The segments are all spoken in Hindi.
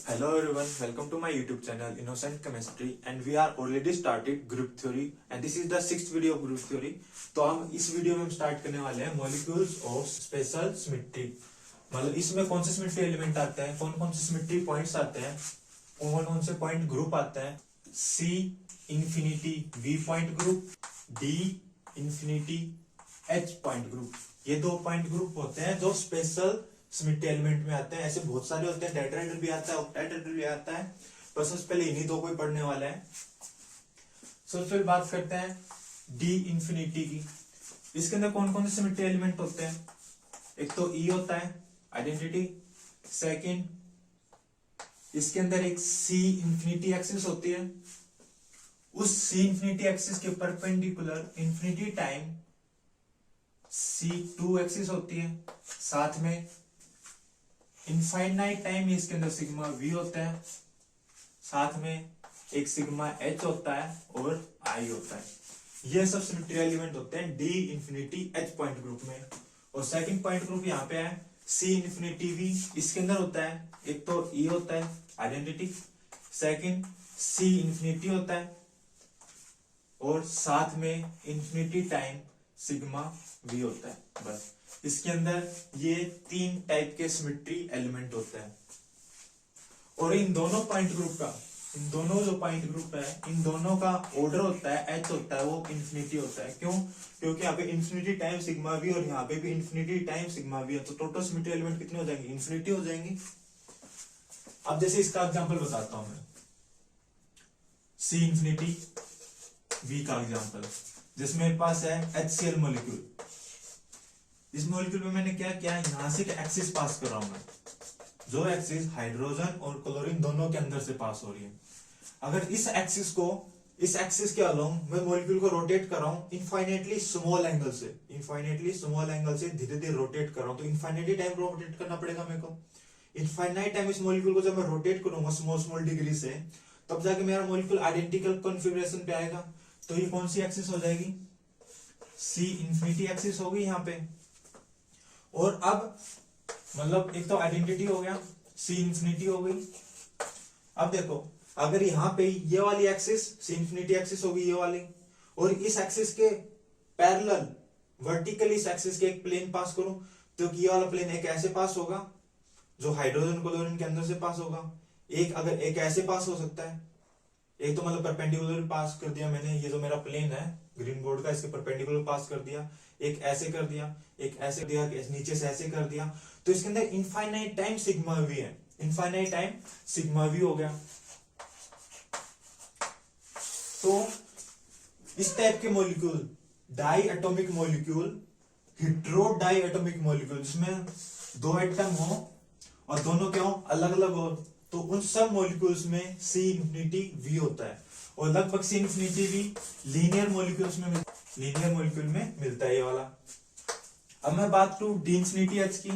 Hello everyone, welcome to my YouTube channel Innocent Chemistry and we are already started group theory and this is the sixth video of group theory। तो हम इस वीडियो में हम स्टार्ट करने वाले हैं मॉलिक्यूल्स ऑफ स्पेशल सिमेट्री। मतलब इसमें कौन से सिमेट्री एलिमेंट आते हैं, कौन कौन से सिमेट्री पॉइंट्स आते हैं, कौन कौन से पॉइंट ग्रुप आते हैं। C infinity V point group, D infinity H point group, ये दो पॉइंट ग्रुप होते हैं जो स्पेशल सिमेट्री एलिमेंट में आते हैं। ऐसे बहुत सारे होते हैं, टेट्राहेड्रल भी आता है, ऑक्टाहेड्रल भी आता है, बस सबसे पहले इन्हीं दो को ही पढ़ने वाले हैं। सबसे पहले बात करते हैं डी इंफिनिटी की। इसके अंदर कौन कौन से सिमेट्री एलिमेंट होते हैं। एक तो ई होता है आइडेंटिटी, सेकंड इसके अंदर एक सी इंफिनिटी एक्सिस होती है, उस सी इंफिनिटी एक्सिस के perpendicular infinity time C2 axis होती है, साथ में इनफाइनाइट टाइम इसके अंदर सिग्मा V होता है, साथ में एक सिग्मा H होता है और I होता है। ये सब सिमेट्री एलिमेंट होते हैं D infinity H point group में। और सेकंड पॉइंट ग्रुप यहाँ पे है C इंफिनिटी V। इसके अंदर होता है एक तो E होता है आइडेंटिटी, सेकंड C इंफिनिटी होता है और साथ में इंफिनिटी टाइम सिग्मा V होता है। बस इसके अंदर ये तीन टाइप के सिमेट्री एलिमेंट होते हैं। और इन दोनों पॉइंट ग्रुप का, इन दोनों जो पॉइंट ग्रुप है, इन दोनों का ऑर्डर होता है H होता है, वो इंफिनिटी होता है। क्यों? क्योंकि यहाँ पे इंफिनिटी टाइम सिग्मा V और यहाँ पे भी इंफिनिटी टाइम सिग्मा V है, तो टोटल सिमेट्री एलिमेंट कितने हो जाएंगे? इंफिनिटी हो जाएंगी। अब जैसे इसका एग्जाम्पल बताता हूं मैं, C इंफिनिटी V का एग्जाम्पल, जिसमें मेरे पास है HCl मॉलिक्यूल। इस मॉलिक्यूल में मैंने क्या किया, यहां से एक एक्सिस पास कर रहा हूं मैं, जो एक्सिस हाइड्रोजन और क्लोरीन दोनों के अंदर से पास हो रही है। अगर इस एक्सिस के अलोंग मैं मॉलिक्यूल को रोटेट कर रहा हूं इनफाइनेटली स्मॉल एंगल से धीरे धीरे रोटेट कर रहा हूं, तो इनफाइनाइट टाइम रोटेट करना पड़ेगा मेरे को। इनफाइनाइट टाइम इस मॉलिक्यूल को जब मैं रोटेट करूंगा स्मॉल डिग्री से, तब जाके मेरा मॉलिक्यूल आइडेंटिकल कॉन्फ़िगरेशन पे आएगा। तो ये कौन सी एक्सिस हो जाएगी? C इंफिनिटी एक्सिस होगी यहाँ पे। और अब मतलब एक तो आइडेंटिटी हो गया, C इंफिनिटी हो गई। अब देखो, अगर यहाँ पे ये वाली एक्सिस C इंफिनिटी एक्सिस होगी ये वाली, और इस एक्सिस के पैरेलल वर्टिकली इस एक्सिस के एक प्लेन पास करूं, तो ये वाला प्लेन एक ऐसे पास होगा जो हाइड्रोजन क्लोरीन के अंदर से पास होगा, एक अगर एक ऐसे पास हो सकता है, एक तो मतलब परपेंडिकुलर पास कर दिया मैंने, ये जो मेरा प्लेन है ग्रीन बोर्ड का, इसके परपेंडिकुलर पास कर दिया, एक ऐसे कर दिया, एक ऐसे दिया, नीचे से ऐसे कर दिया, तो इसके अंदर इनफाइनाइट टाइम सिग्मा V है, इनफाइनाइट टाइम सिग्मा V हो गया। तो इस टाइप के molecule, diatomic molecule, hetero diatomic molecule, जिसमें दो एटम हो और दोनों क्या हो, अलग अलग हो, तो उन सब मॉलिक्यूल्स में C इंफिनिटी V होता है। और लगभग C infinity V linear molecule में मिलता है ये वाला। अब मैं बात करूं D इंफिनिटी H की,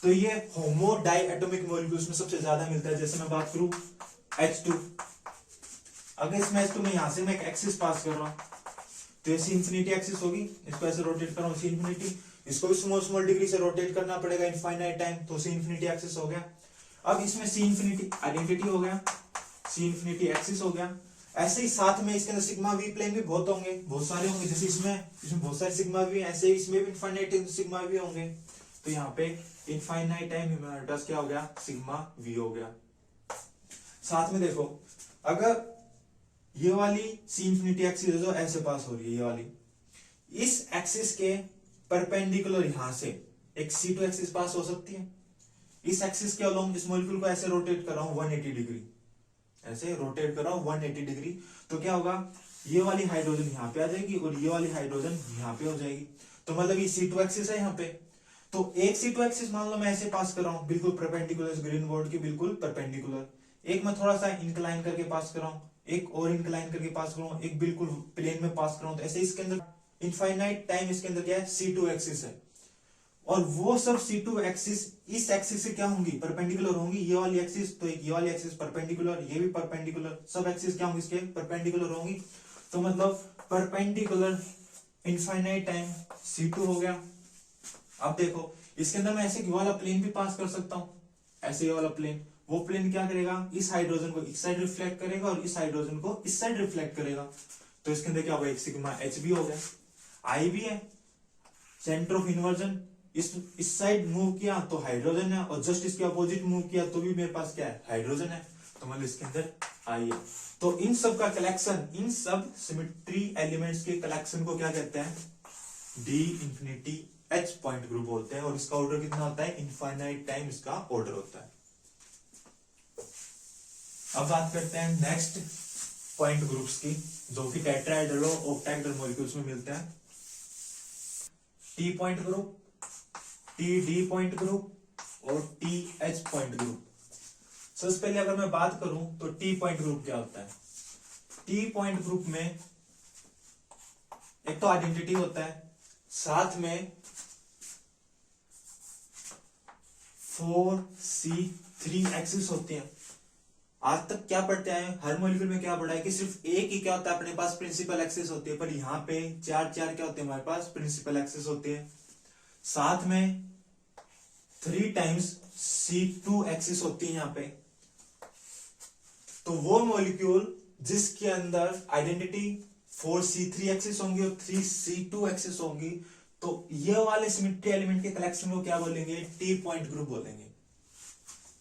तो ये होमो डाई एटॉमिक मॉलिक्यूल्स में सबसे ज्यादा मिलता है। जैसे मैं बात करूं H2, अगर इसमें H2 में यहां से मैं एक एक्सिस पास कर रहा हूं, तो ये C इंफिनिटी एक्सिस होगी, इसको ऐसे रोटेट कर रहा हूं C इंफिनिटी, इसको भी स्मॉल डिग्री से रोटेट करना पड़ेगा इनफाइनाइट टाइम, तो C इंफिनिटी एक्सिस हो गया। अब इसमें C इंफिनिटी आइडेंटिटी हो गया, C इंफिनिटी एक्सिस हो गया। ऐसे ही साथ में इसके अंदर सिग्मा V प्लेन भी बहुत होंगे, बहुत सारे होंगे, जैसे इसमें बहुत सारे सिग्मा V, ऐसे ही इसमें भी इनफाइनाइट सिग्मा V होंगे। तो यहाँ पे इनफाइनाइट टाइम ह्यूमैनिटीज क्या हो गया, सिग्मा V हो गया। साथ में देखो, अगर ये वाली C इंफिनिटी एक्सिस जो ऐसे पास हो रही है, ये वाली इस एक्सिस के परपेंडिकुलर यहां से एक C2 एक्सिस पास हो सकती है। इस एक्सिस के अलोंग इस मॉलिक्यूल को ऐसे रोटेट कर रहा हूं 180 डिग्री, ऐसे रोटेट कर रहा हूं 180 डिग्री, तो क्या होगा, ये वाली हाइड्रोजन यहाँ पे आ जाएगी और ये वाली हाइड्रोजन यहाँ पे हो जाएगी। तो मतलब ये C2 एक्सिस है यहाँ पे, तो एक C2 एक्सिस मान लो मैं ऐसे पास कर रहा हूँ बिल्कुल परपेंडिकुलर, ग्रीन बोर्ड के बिल्कुल परपेंडिकुलर, एक मैं थोड़ा सा इंक्लाइन करके पास कर रहा हूँ, एक और इंक्लाइन करके पास कर रहा हूँ, एक बिल्कुल प्लेन में पास कर रहा हूँ। तो ऐसे इसके अंदर इनफाइनाइट टाइम इसके अंदर क्या है, C2 एक्सिस है। और वो सब C2 एक्सिस इस एक्सिस से क्या होंगी, परपेंडिकुलर होंगी। ये वाली एक्सिस, तो एक ये वाली एक्सिस परपेंडिकुलर, ये भी परपेंडिकुलर, सब एक्सिस क्या होंगी इसके, परपेंडिकुलर होंगी। तो मतलब परपेंडिकुलर इनफाइनाइट टाइम C2 हो गया। अब देखो, इसके अंदर मैं ऐसे ये वाला प्लेन भी पास कर सकता हूं, ऐसे ये वाला प्लेन, वो प्लेन क्या करेगा, इस हाइड्रोजन को इस साइड रिफ्लेक्ट करेगा और इस हाइड्रोजन को इस साइड रिफ्लेक्ट करेगा। तो इसके अंदर क्या होगा, एक सिग्मा एच भी हो गया, आई भी है, सेंटर ऑफ इन्वर्जन इस साइड मूव किया तो हाइड्रोजन है, और जस्ट इसके अपोजिट मूव किया तो भी मेरे पास क्या है, हाइड्रोजन है। तो मतलब इसके अंदर आई है। तो इन सब का कलेक्शन, इन सब सिमेट्री एलिमेंट्स के कलेक्शन को क्या कहते हैं, D infinity H point group बोलते हैं। और इसका ऑर्डर कितना होता है, इनफाइनाइट टाइम इसका ऑर्डर होता है। अब बात करते हैं नेक्स्ट पॉइंट ग्रुप्स की, जो कि टेट्राहेड्रल और ऑक्टाहेड्रल मॉलिक्यूल्स में मिलते हैं। T point group, T D point group और टी एच पॉइंट ग्रुप। सबसे पहले अगर मैं बात करूं तो टी पॉइंट ग्रुप क्या होता है। टी पॉइंट ग्रुप में एक तो आइडेंटिटी होता है, साथ में 4C3 एक्सिस होती हैं। आज तक क्या पढ़ते हैं, हर मॉलिक्यूल में क्या पढ़ा है कि सिर्फ एक ही क्या होता है अपने पास प्रिंसिपल एक्सिस होती है, पर यहाँ पे चार क्या होते हैं हमारे पास प्रिंसिपल एक्सिस होते हैं। साथ में 3 टाइम्स C2 एक्सिस होती है यहाँ पे। तो वो मॉलिक्यूल जिसके अंदर आइडेंटिटी 4C3 एक्सिस होंगी और 3C2 एक्सिस होंगी, तो ये वाले सिमेट्री एलिमेंट के कलेक्शन को क्या बोलेंगे, टी पॉइंट ग्रुप बोलेंगे।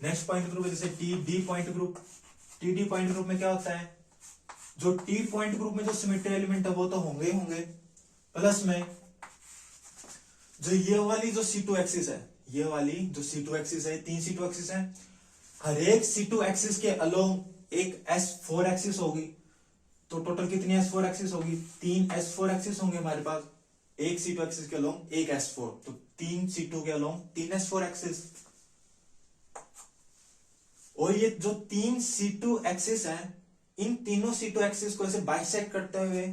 नेक्स्ट पॉइंट ग्रुप है जैसे T D point group. T D point group में क्या होता है, जो टी पॉइंट ग्रुप में जो सिमेट्री एलिमेंट है वो तो होंगे ही होंगे, प्लस में जो ये वाली जो C2 एक्सिस है, ये वाली जो C2 एक्सिस है, 3 C2 एक्सिस है, हर एक C2 एक्सिस के अलोंग एक S4 एक्सिस होगी। तो टोटल कितनी S4 एक्सिस होगी, 3 S4 एक्सिस होंगे हमारे पास। एक C2 एक्सिस के अलोंग एक S4, तो 3 C2 के अलोंग 3 S4 एक्सिस। और ये जो 3 C2 एक्सिस है, इन तीनों C2 एक्सिस को ऐसे बाइसेक्ट करते हुए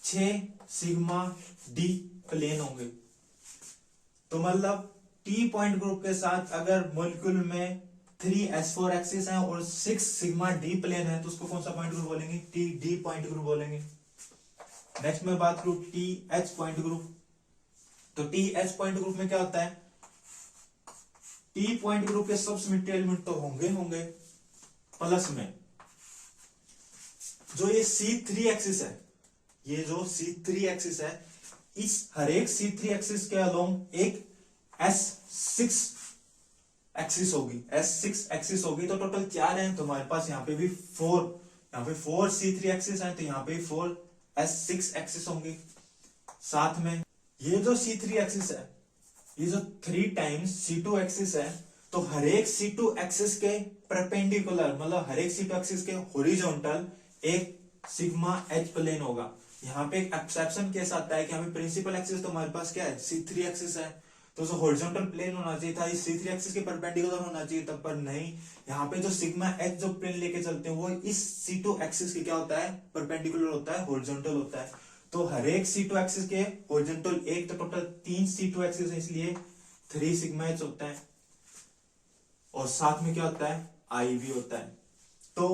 6 सिग्मा डी प्लेन होंगे। तो मतलब टी पॉइंट ग्रुप के साथ अगर मॉलिक्यूल में 3 S4 एक्सिस हैं और 6 सिग्मा डी प्लेन है, तो उसको कौन सा पॉइंट ग्रुप बोलेंगे, टी डी पॉइंट ग्रुप बोलेंगे। नेक्स्ट में बात करूं टी एच पॉइंट ग्रुप। तो टी एच पॉइंट ग्रुप में क्या होता है, टी पॉइंट ग्रुप के सब सिमेट्री एलिमेंट तो होंगे, प्लस में जो ये C3 एक्सिस है, ये जो C3 एक्सिस है, इस हर एक C3 एक्सिस के अलोंग एक S6 एक्सिस होगी, S6 एक्सिस होगी। तो टोटल 4 हैं, तो हमारे पास यहाँ पे भी 4, यहाँ पे 4 C3 एक्सिस हैं, तो यहाँ पे 4 S6 एक्सिस होंगी। साथ में ये जो C3 एक्सिस है, ये जो 3 टाइम्स C2 एक्सिस है, तो हर एक C2 एक्सिस के परपेंडिकुलर, मतलब हर एक C2 एक्सिस के हॉरिजॉन्टल एक सिग्मा एच प्लेन होगा। यहाँ पे एक एक्सेप्शन केस आता है कि यहाँ पे प्रिंसिपल एक्सिस तो हमारे पास क्या है, C3 एक्सिस है, तो जो हॉरिजॉन्टल प्लेन होना चाहिए था इस C3 एक्सिस के परपेंडिकुलर होना चाहिए था, पर नहीं। यहाँ पे जो सिग्मा एच जो प्लेन लेके चलते हैं वो इस C2 एक्सिस के क्या होता है, परपेंडिकुलर होता है, हॉरिजॉन्टल होता है। तो हर एक C2 एक्सिस के हॉरिजॉन्टल एक, तो टोटल 3 C2 एक्सिस है, इसलिए 3 सिग्मा एच होता है। और साथ में क्या होता है, आई भी होता है। तो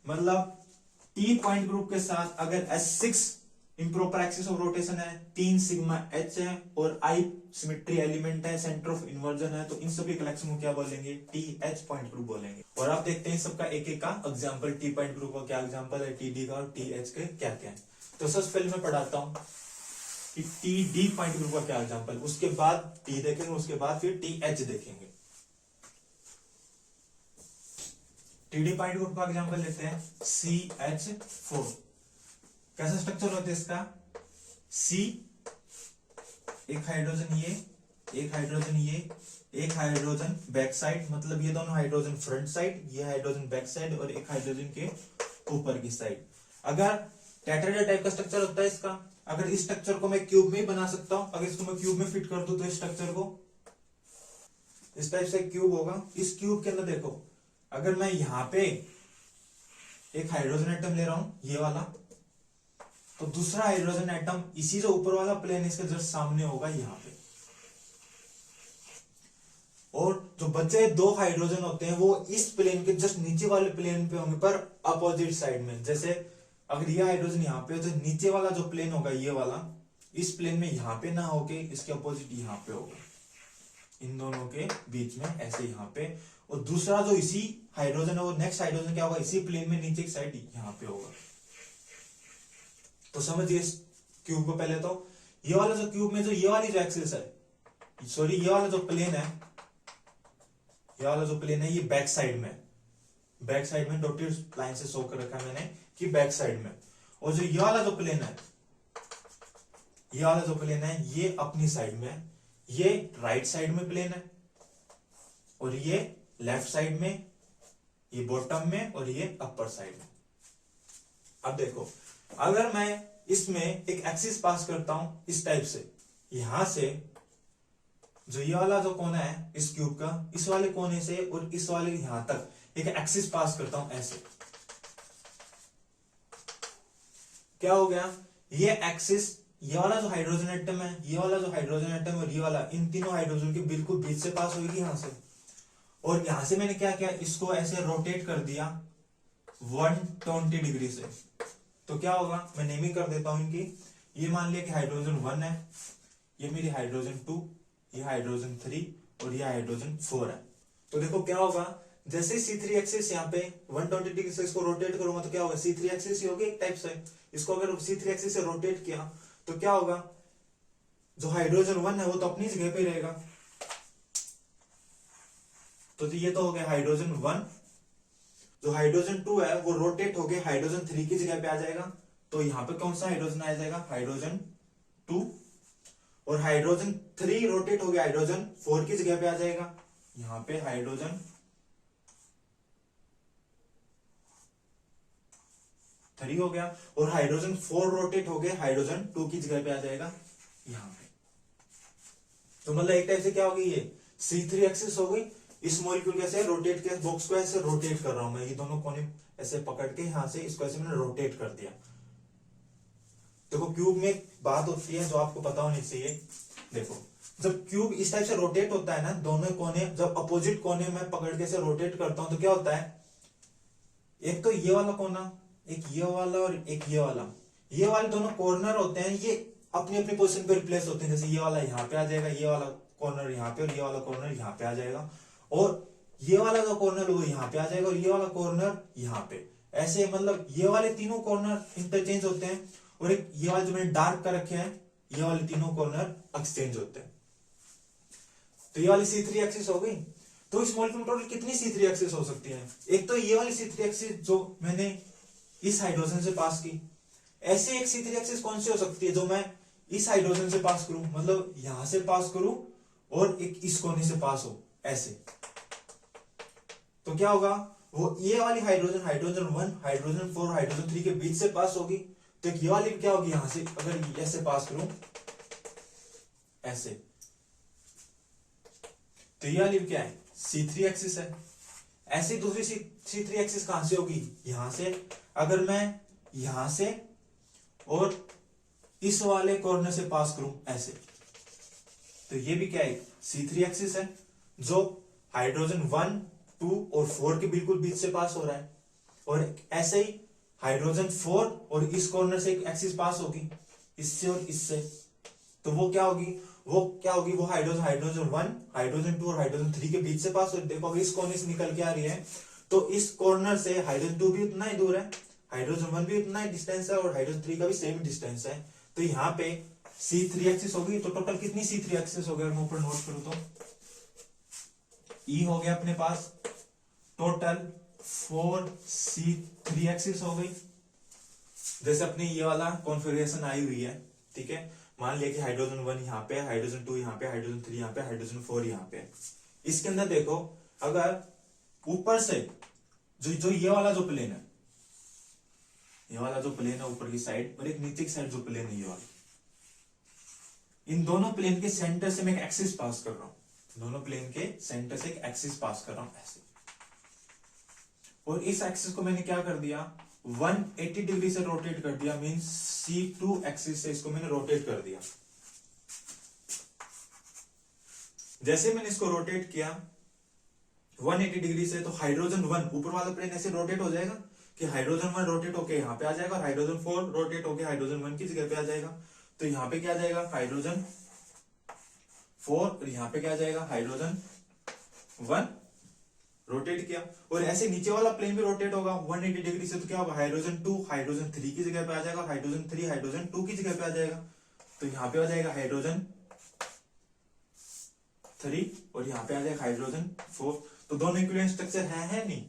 मतलब टी पॉइंट ग्रुप के साथ अगर S6 improper axis of rotation है, 3 सिग्मा एच है और आई सिमेट्री एलिमेंट है, सेंटर ऑफ इन्वर्जन है, तो इन सभी कलेक्शन को क्या बोलेंगे, टी एच पॉइंट ग्रुप बोलेंगे। और आप देखते हैं सबका एक एक का एग्जांपल, टी पॉइंट ग्रुप का क्या एग्जांपल है, टी डी का और टी एच के क्या क्या है। तो सबसे पहले मैं पढ़ाता हूं कि टी डी पॉइंट ग्रुप का क्या एग्जांपल, उसके बाद टी देखेंगे, उसके बाद फिर टी एच देखेंगे। टीडी पॉइंट ग्रुप का एग्जांपल लेते हैं CH4। कैसा स्ट्रक्चर होता है इसका, C, एक हाइड्रोजन ये, एक हाइड्रोजन ये, एक हाइड्रोजन बैक साइड, मतलब ये दोनों हाइड्रोजन फ्रंट साइड, ये हाइड्रोजन बैक साइड, और एक हाइड्रोजन के ऊपर की साइड। अगर टेट्राहेड्रल टाइप का स्ट्रक्चर होता है इसका, अगर इस स्ट्रक्चर को मैं क्यूब में ही बना सकता हूं, अगर इसको मैं क्यूब में फिट कर दूं तो इस स्ट्रक्चर को इस टाइप से क्यूब होगा। इस क्यूब के अंदर देखो, अगर मैं यहां पे एक हाइड्रोजन एटम ले रहा हूं, ये वाला, तो दूसरा हाइड्रोजन एटम इसी जो ऊपर वाला प्लेन इसके जस्ट सामने होगा यहां पे, और जो बचे 2 हाइड्रोजन होते हैं वो इस प्लेन के जस्ट नीचे वाले प्लेन पे होंगे, पर अपोजिट साइड में। जैसे अगर ये हाइड्रोजन यहाँ पे, तो नीचे वाला जो प्लेन होगा ये वाला, इस प्लेन में यहाँ पे ना होके इसके अपोजिट यहाँ पे होगा, इन दोनों के बीच में ऐसे यहाँ पे। और दूसरा जो इसी हाइड्रोजन है वो नेक्स्ट हाइड्रोजन क्या होगा, इसी प्लेन में नीचे की साइड यहाँ पे होगा। तो समझिए इस क्यूब को पहले तो, ये वाला जो क्यूब में जो ये वाली जो एक्सिस है, सॉरी ये वाला जो प्लेन है, ये वाला जो प्लेन है ये बैक साइड में, बैक साइड में डॉटेड लाइन से शो कर रखा है मैंने कि बैक साइड में। और जो ये वाला जो प्लेन है, ये वाला जो प्लेन है ये अपनी साइड में, ये राइट साइड में प्लेन है, और ये लेफ्ट साइड में, ये बॉटम में, और ये अपर साइड में। अब देखो अगर मैं इसमें एक एक्सिस पास करता हूं इस टाइप से, यहां से जो ये वाला जो कोना है इस क्यूब का, इस वाले कोने से और इस वाले यहां तक एक एक्सिस पास करता हूं ऐसे, क्या हो गया, ये एक्सिस, ये वाला जो हाइड्रोजन एटम है, ये वाला जो हाइड्रोजन एटम और ये वाला, इन तीनों हाइड्रोजन के बिल्कुल बीच से पास होगी यहां से। और यहां से मैंने क्या किया, इसको ऐसे रोटेट कर दिया 120 डिग्री से। तो क्या होगा, मैं नेमिंग कर देता हूं इनकी। ये मान लिया कि हाइड्रोजन 1 है, ये मेरी हाइड्रोजन 2, ये हाइड्रोजन 3 और ये हाइड्रोजन 4 है। तो देखो क्या होगा, जैसे C3 एक्सिस यहाँ पे 120 डिग्री से इसको रोटेट करूंगा तो क्या होगा, C3 एक्सिस ही होगी एक टाइप से। इसको अगर C3 एक्सिस से रोटेट किया तो क्या होगा, जो हाइड्रोजन 1 है वो तो अपनी जगह पे रहेगा। तो ये तो हो गया हाइड्रोजन 1। जो हाइड्रोजन 2 है वो रोटेट होके हाइड्रोजन 3 की जगह पे आ जाएगा। तो यहां पे कौन सा हाइड्रोजन आ जाएगा, हाइड्रोजन 2। और हाइड्रोजन 3 रोटेट हो गया हाइड्रोजन 4 की जगह पे आ जाएगा, यहां पे हाइड्रोजन 3 हो गया। और हाइड्रोजन 4 रोटेट हो गया हाइड्रोजन 2 की जगह पे आ जाएगा यहां पे। तो मतलब एक टाइप से क्या होगी, ये C3 एक्सिस हो गई। इस मॉलिक्यूल कैसे रोटेट के बॉक्स को ऐसे रोटेट कर रहा हूं मैं, ये दोनों कोने ऐसे पकड़ के यहां से इसको ऐसे मैंने रोटेट कर दिया। देखो क्यूब में एक बात होती है जो आपको पता होनी चाहिए। देखो जब क्यूब इस टाइप से रोटेट होता है ना, दोनों कोने जब अपोजिट कोने में पकड़ के से रोटेट करता हूं तो क्या होता है, एक तो ये वाला कोना, एक ये वाला और एक ये वाला, ये वाले दोनों कॉर्नर होते हैं, ये अपनी अपनी पोजीशन पे रिप्लेस होते हैं। जैसे ये वाला यहाँ पे आ जाएगा, ये वाला कॉर्नर यहाँ पे, और ये वाला कॉर्नर यहाँ पे आ जाएगा, और ये वाला जो कॉर्नर वो यहाँ पे आ जाएगा, और ये वाला कॉर्नर यहाँ पे। ऐसे मतलब ये वाले तीनों कॉर्नर इंटरचेंज होते हैं, और एक ये वाले जो मैंने डार्क कर रखे हैं, ये वाले तीनों कॉर्नर एक्सचेंज होते हैं। तो ये वाली C3 एक्सिस हो गई। तो इस मॉलिक्यूल में टोटल कितनी C3 एक्सिस हो सकती है, एक तो ये वाली C3 एक्सिस जो मैंने इस हाइड्रोजन से पास की, ऐसे एक C3 एक्सिस कौन सी हो सकती है जो मैं इस हाइड्रोजन से पास करूं, मतलब यहां से पास करूं और एक इस कोने से पास हो ऐसे। तो क्या होगा, वो ये वाली हाइड्रोजन, हाइड्रोजन 1, हाइड्रोजन 4, हाइड्रोजन 3 के बीच से पास होगी। तो ये वाली क्या होगी, यहां से अगर ऐसे पास करूं ऐसे, तो ये वाली क्या है, C3 एक्सिस है। ऐसी दूसरी C3 एक्सिस कहां से होगी, यहां से। अगर मैं यहां से और इस वाले कॉर्नर से पास करूं ऐसे, तो ये भी क्या है, C3 एक्सिस है, जो हाइड्रोजन 1, 2 और 4 के बिल्कुल बीच से पास हो रहा है। और ऐसे ही हाइड्रोजन 4 और इस कॉर्नर से एक एक्सिस पास होगी, इससे और इससे। तो वो क्या होगी, वो हाइड्रोजन 1, हाइड्रोजन 2 और हाइड्रोजन 3 के बीच से पास हो। देखो अगर इस कोने से निकल के आ रही है तो इस कॉर्नर से हाइड्रोजन 2 भी उतना ही दूर है, हाइड्रोजन 1 भी उतना ही डिस्टेंस है, और हाइड्रोजन 3 का भी सेम डिस्टेंस है। तो यहाँ पे C3 एक्सिस होगी। तो टोटल कितनी C3 एक्सिस हो गया, मैं ऊपर नोट करूं तो E हो गया अपने पास टोटल 4 C3 एक्सिस हो गई। जैसे अपनी ये वाला कॉन्फ़िगरेशन आई हुई है, ठीक है। मान लिया कि हाइड्रोजन 1 यहाँ पे, हाइड्रोजन 2 यहाँ पे, हाइड्रोजन 3 यहाँ पे, हाइड्रोजन 4 यहाँ पे। इसके अंदर देखो अगर ऊपर से जो ये वाला जो प्लेन है, ये वाला जो प्लेन है ऊपर की साइड, और एक नीचे की साइड जो प्लेन है ये वाला, इन दोनों प्लेन के सेंटर से मैं एक एक्सिस पास कर रहा हूं, दोनों प्लेन के सेंटर से एक एक्सिस पास कर रहा हूं ऐसे। और इस एक्सिस को मैंने क्या कर दिया, 180 डिग्री से रोटेट कर दिया, मींस C2 एक्सिस से इसको मैंने रोटेट कर दिया। जैसे मैंने इसको रोटेट किया 180 डिग्री से, तो हाइड्रोजन 1 ऊपर वाला प्लेन ऐसे रोटेट हो जाएगा कि हाइड्रोजन 1 रोटेट होके यहाँ पे आ जाएगा, और हाइड्रोजन 4 रोटेट होके हाइड्रोजन 1 की जगह पे आ जाएगा। तो यहाँ पे क्या आ जाएगा, हाइड्रोजन 4, और यहाँ पे क्या आ जाएगा, हाइड्रोजन 1। रोटेट किया, और ऐसे नीचे वाला प्लेन भी रोटेट होगा 180 डिग्री से, तो क्या होगा, हाइड्रोजन 2 हाइड्रोजन 3 की जगह पे आ जाएगा, और हाइड्रोजन 3 हाइड्रोजन 2 की जगह पे आ जाएगा। तो यहाँ पे आ जाएगा हाइड्रोजन 3 और यहाँ पे आ जाएगा हाइड्रोजन 4। तो दोनों इक्विवेलेंट स्ट्रक्चर है नहीं।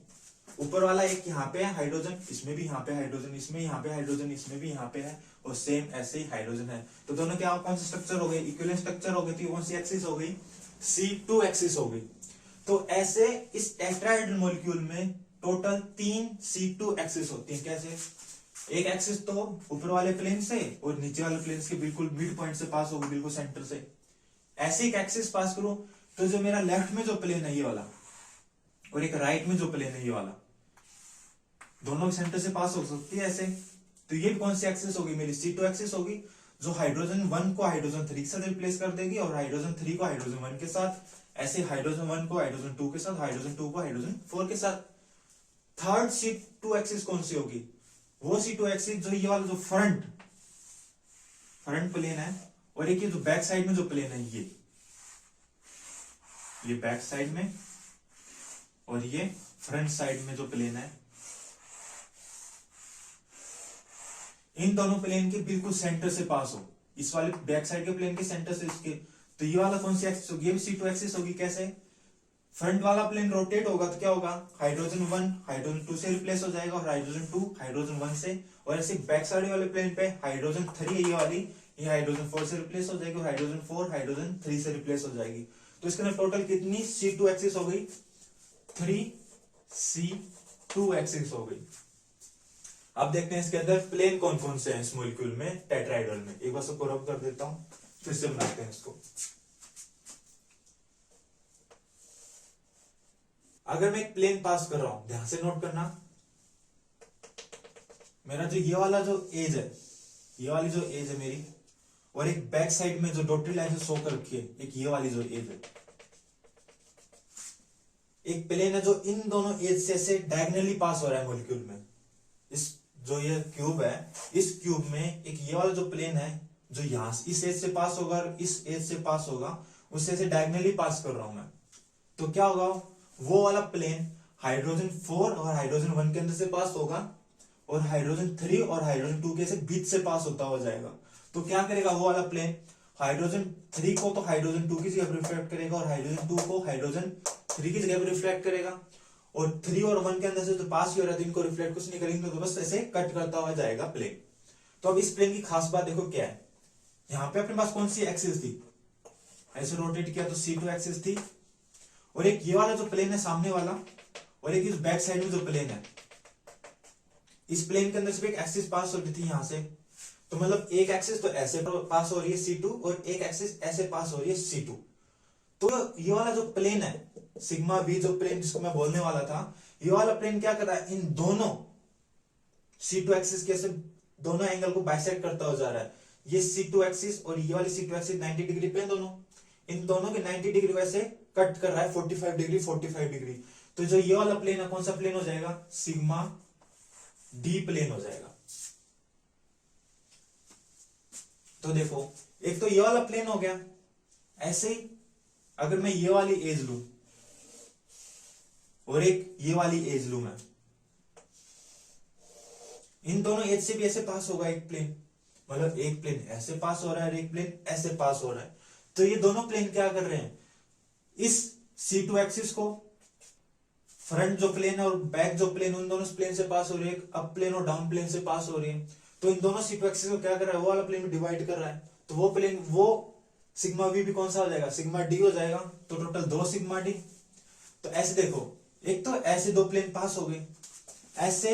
ऊपर वाला एक यहाँ पे है हाइड्रोजन, इसमें भी यहाँ पे हाइड्रोजन, इसमें यहाँ पे हाइड्रोजन, इसमें भी यहाँ पे है, और सेम ऐसे ही हाइड्रोजन है। तो दोनों क्या कौन सी स्ट्रक्चर हो गई, इक्विवेलेंट स्ट्रक्चर हो गई थी, कौन सी एक्सिस हो गई, C2 एक्सिस हो गई। तो ऐसे इस टेट्राहेड्रल मॉलिक्यूल में टोटल 3 C2 एक्सिस होती है। कैसे, एक एक्सिस तो ऊपर वाले प्लेन से और नीचे वाले प्लेन के बिल्कुल मिड पॉइंट से पास होगी, बिल्कुल सेंटर से। ऐसे एक एक्सिस पास करूं तो जो मेरा लेफ्ट में जो प्लेन है ये वाला, और एक राइट में जो प्लेन है ये वाला, दोनों सेंटर से पास हो सकती है ऐसे। तो ये कौन सी एक्सिस होगी, मेरी C2 एक्सिस होगी, जो हाइड्रोजन 1 को हाइड्रोजन 3 के साथ रिप्लेस कर देगी, और हाइड्रोजन 3 को हाइड्रोजन 1 के साथ, ऐसे हाइड्रोजन 1 को हाइड्रोजन 2 के साथ, हाइड्रोजन 2 को हाइड्रोजन 4 के साथ। थर्ड C2 एक्सिस कौन सी होगी, वो C2 एक्सिस जो ये वाला जो फ्रंट प्लेन है, और एक ये जो बैक साइड में जो प्लेन है, ये बैक साइड में, और ये फ्रंट साइड में जो प्लेन है, इन दोनों प्लेन के बिल्कुल सेंटर से पास हो, इस वाले बैक साइड के प्लेन के सेंटर से इसके। तो ये वाला कौन सी एक्सिस होगी, ये भी C2 एक्सिस होगी। कैसे, फ्रंट वाला प्लेन रोटेट होगा तो क्या होगा, हाइड्रोजन 1 हाइड्रोजन 2 से रिप्लेस हो जाएगा, और हाइड्रोजन 2 हाइड्रोजन 1 से, और ऐसे बैक साइड वाले प्लेन पे हाइड्रोजन 3 ये वाली, ये हाइड्रोजन 4 से रिप्लेस हो जाएगी, और हाइड्रोजन 4 हाइड्रोजन 3 से रिप्लेस हो जाएगी। तो इसके अंदर टोटल कितनी C2 एक्सिस हो गई, 3 C2 एक्सिस हो गई। अब देखते हैं इसके अंदर प्लेन कौन कौन से हैं इस मॉलिक्यूल में, टेट्राहेड्रल में। एक बार सबको रब कर देता हूं, फिर से बनाते हैं इसको। अगर मैं एक प्लेन पास कर रहा हूं, ध्यान से नोट करना, मेरा जो ये वाला जो एज है, ये वाली जो एज है मेरी, और एक बैक साइड में जो डॉटेड लाइन से शो कर रखी है, एक ये वाली जो एज है, एक प्लेन है जो इन दोनों एज से डायगोनली पास हो रहा है मॉलिक्यूल में। इस जो ये क्यूब है, इस क्यूब में एक ये वाला जो प्लेन है, जो यहां इस एज से पास होगा और इस एज से पास होगा, उससे से डायगोनली पास कर रहा हूं मैं। तो क्या होगा, वो वाला प्लेन हाइड्रोजन 4 और हाइड्रोजन 1 के अंदर से पास होगा, और हाइड्रोजन 3 और हाइड्रोजन 2 के से बीच से पास होता हो जाएगा। तो क्या करेगा वो वाला प्लेन, हाइड्रोजन 3 को तो हाइड्रोजन 2 की जगह रिफ्लेक्ट करेगा, और हाइड्रोजन 2 को हाइड्रोजन 3 की जगह रिफ्लेक्ट करेगा, और 3 और 1 के अंदर से तो पास ही हो रहा है, तो इनको रिफ्लेक्ट कुछ नहीं करेंगे, तो बस ऐसे कट करता हुआ जाएगा प्लेन। तो अब इस प्लेन की खास बात देखो क्या है, यहाँ पे अपने पास कौन सी एक्सिस थी, ऐसे रोटेट किया तो C2 एक्सिस थी, और एक ये वाला जो प्लेन है सामने वाला, और एक इस बैक साइड में जो प्लेन है, इस प्लेन के अंदर से एक एक्सिस पास हो रही थी यहां से। तो मतलब एक एक्सिस तो ऐसे पास हो रही है C2, और एक एक्सिस ऐसे पास हो रही है C2। तो ये वाला जो प्लेन है सिग्मा V, जो प्लेन जिसको मैं बोलने वाला था, ये वाला प्लेन क्या कर रहा है, इन दोनों C2 एक्सिस के से दोनों एंगल को बाइसेक्ट करता हो जा रहा है। ये C2 एक्सिस और ये वाली C2 एक्सिस 90 डिग्री पे दोनों, इन दोनों के 90 डिग्री वैसे कट कर रहा है 45 डिग्री 45 डिग्री। तो जो ये वाला प्लेन है कौन सा प्लेन हो जाएगा, सिग्मा D प्लेन हो जाएगा। तो देखो एक तो ये वाला प्लेन हो गया, ऐसे ही अगर मैं ये वाली एज लू और एक ये वाली एज लू मैं, इन दोनों एज से भी ऐसे पास होगा एक प्लेन, मतलब एक प्लेन ऐसे पास हो रहा है और एक प्लेन ऐसे पास हो रहा है। तो ये दोनों प्लेन क्या कर रहे हैं, इस C2 एक्सिस को फ्रंट जो प्लेन है और बैक जो प्लेन, उन दोनों प्लेन से पास हो रही है, अप प्लेन और डाउन प्लेन से पास हो रही है। तो इन दोनों C2 एक्सिस को क्या कर रहा है, वो वाला प्लेन डिवाइड कर रहा है। तो वो प्लेन, वो सिग्मा V भी कौन सा हो जाएगा, सिग्मा D हो जाएगा। तो टोटल 2 सिग्मा D। तो ऐसे देखो, एक तो ऐसे दो प्लेन पास हो गए, ऐसे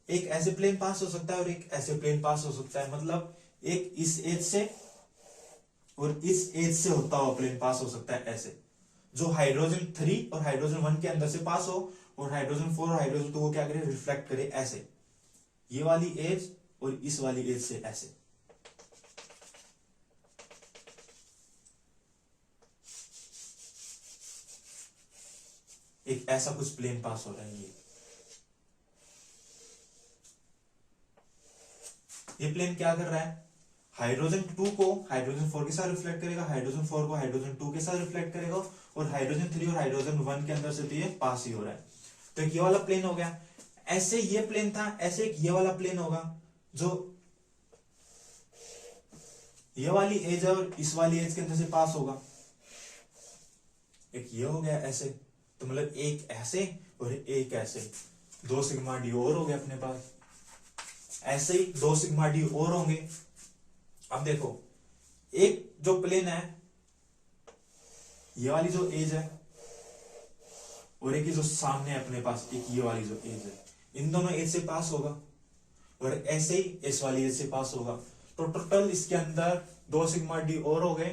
एक ऐसे प्लेन पास हो सकता है और एक ऐसे प्लेन पास हो सकता है, मतलब एक इस एज से और इस एज से होता हुआ प्लेन पास हो सकता है ऐसे, जो हाइड्रोजन 3 और हाइड्रोजन 1 के अंदर से पास हो, और हाइड्रोजन 4 और हाइड्रोजन 2 को क्या करे, रिफ्लेक्ट करे ऐसे, ये वाली एज और इस वाली एज से ऐसे। एक ऐसा कुछ प्लेन पास हो रहा है। ये प्लेन क्या कर रहा है, हाइड्रोजन 2 को हाइड्रोजन 4 के साथ रिफ्लेक्ट करेगा, हाइड्रोजन 4 को हाइड्रोजन 2 के साथ रिफ्लेक्ट करेगा, और हाइड्रोजन 3 और हाइड्रोजन 1 के अंदर से तो ये पास ही हो रहा है। तो ये वाला प्लेन हो गया। ऐसे ये प्लेन था, ऐसे एक ये वाला प्लेन होगा, जो ये वाली एज और इस वाली एज के अंदर से पास होगा। एक ये हो गया ऐसे, तो मतलब एक ऐसे और एक ऐसे, 2 सिग्मा डी और हो गए अपने पास। ऐसे ही 2 सिग्मा डी और होंगे। अब देखो, एक जो प्लेन है, ये वाली जो एज है, और एक जो सामने है अपने पास, एक ये वाली जो एज है, इन दोनों एज से पास होगा, और ऐसे ही इस वाली एज से पास होगा। तो टोटल इसके अंदर 2 सिग्मा डी और हो गए,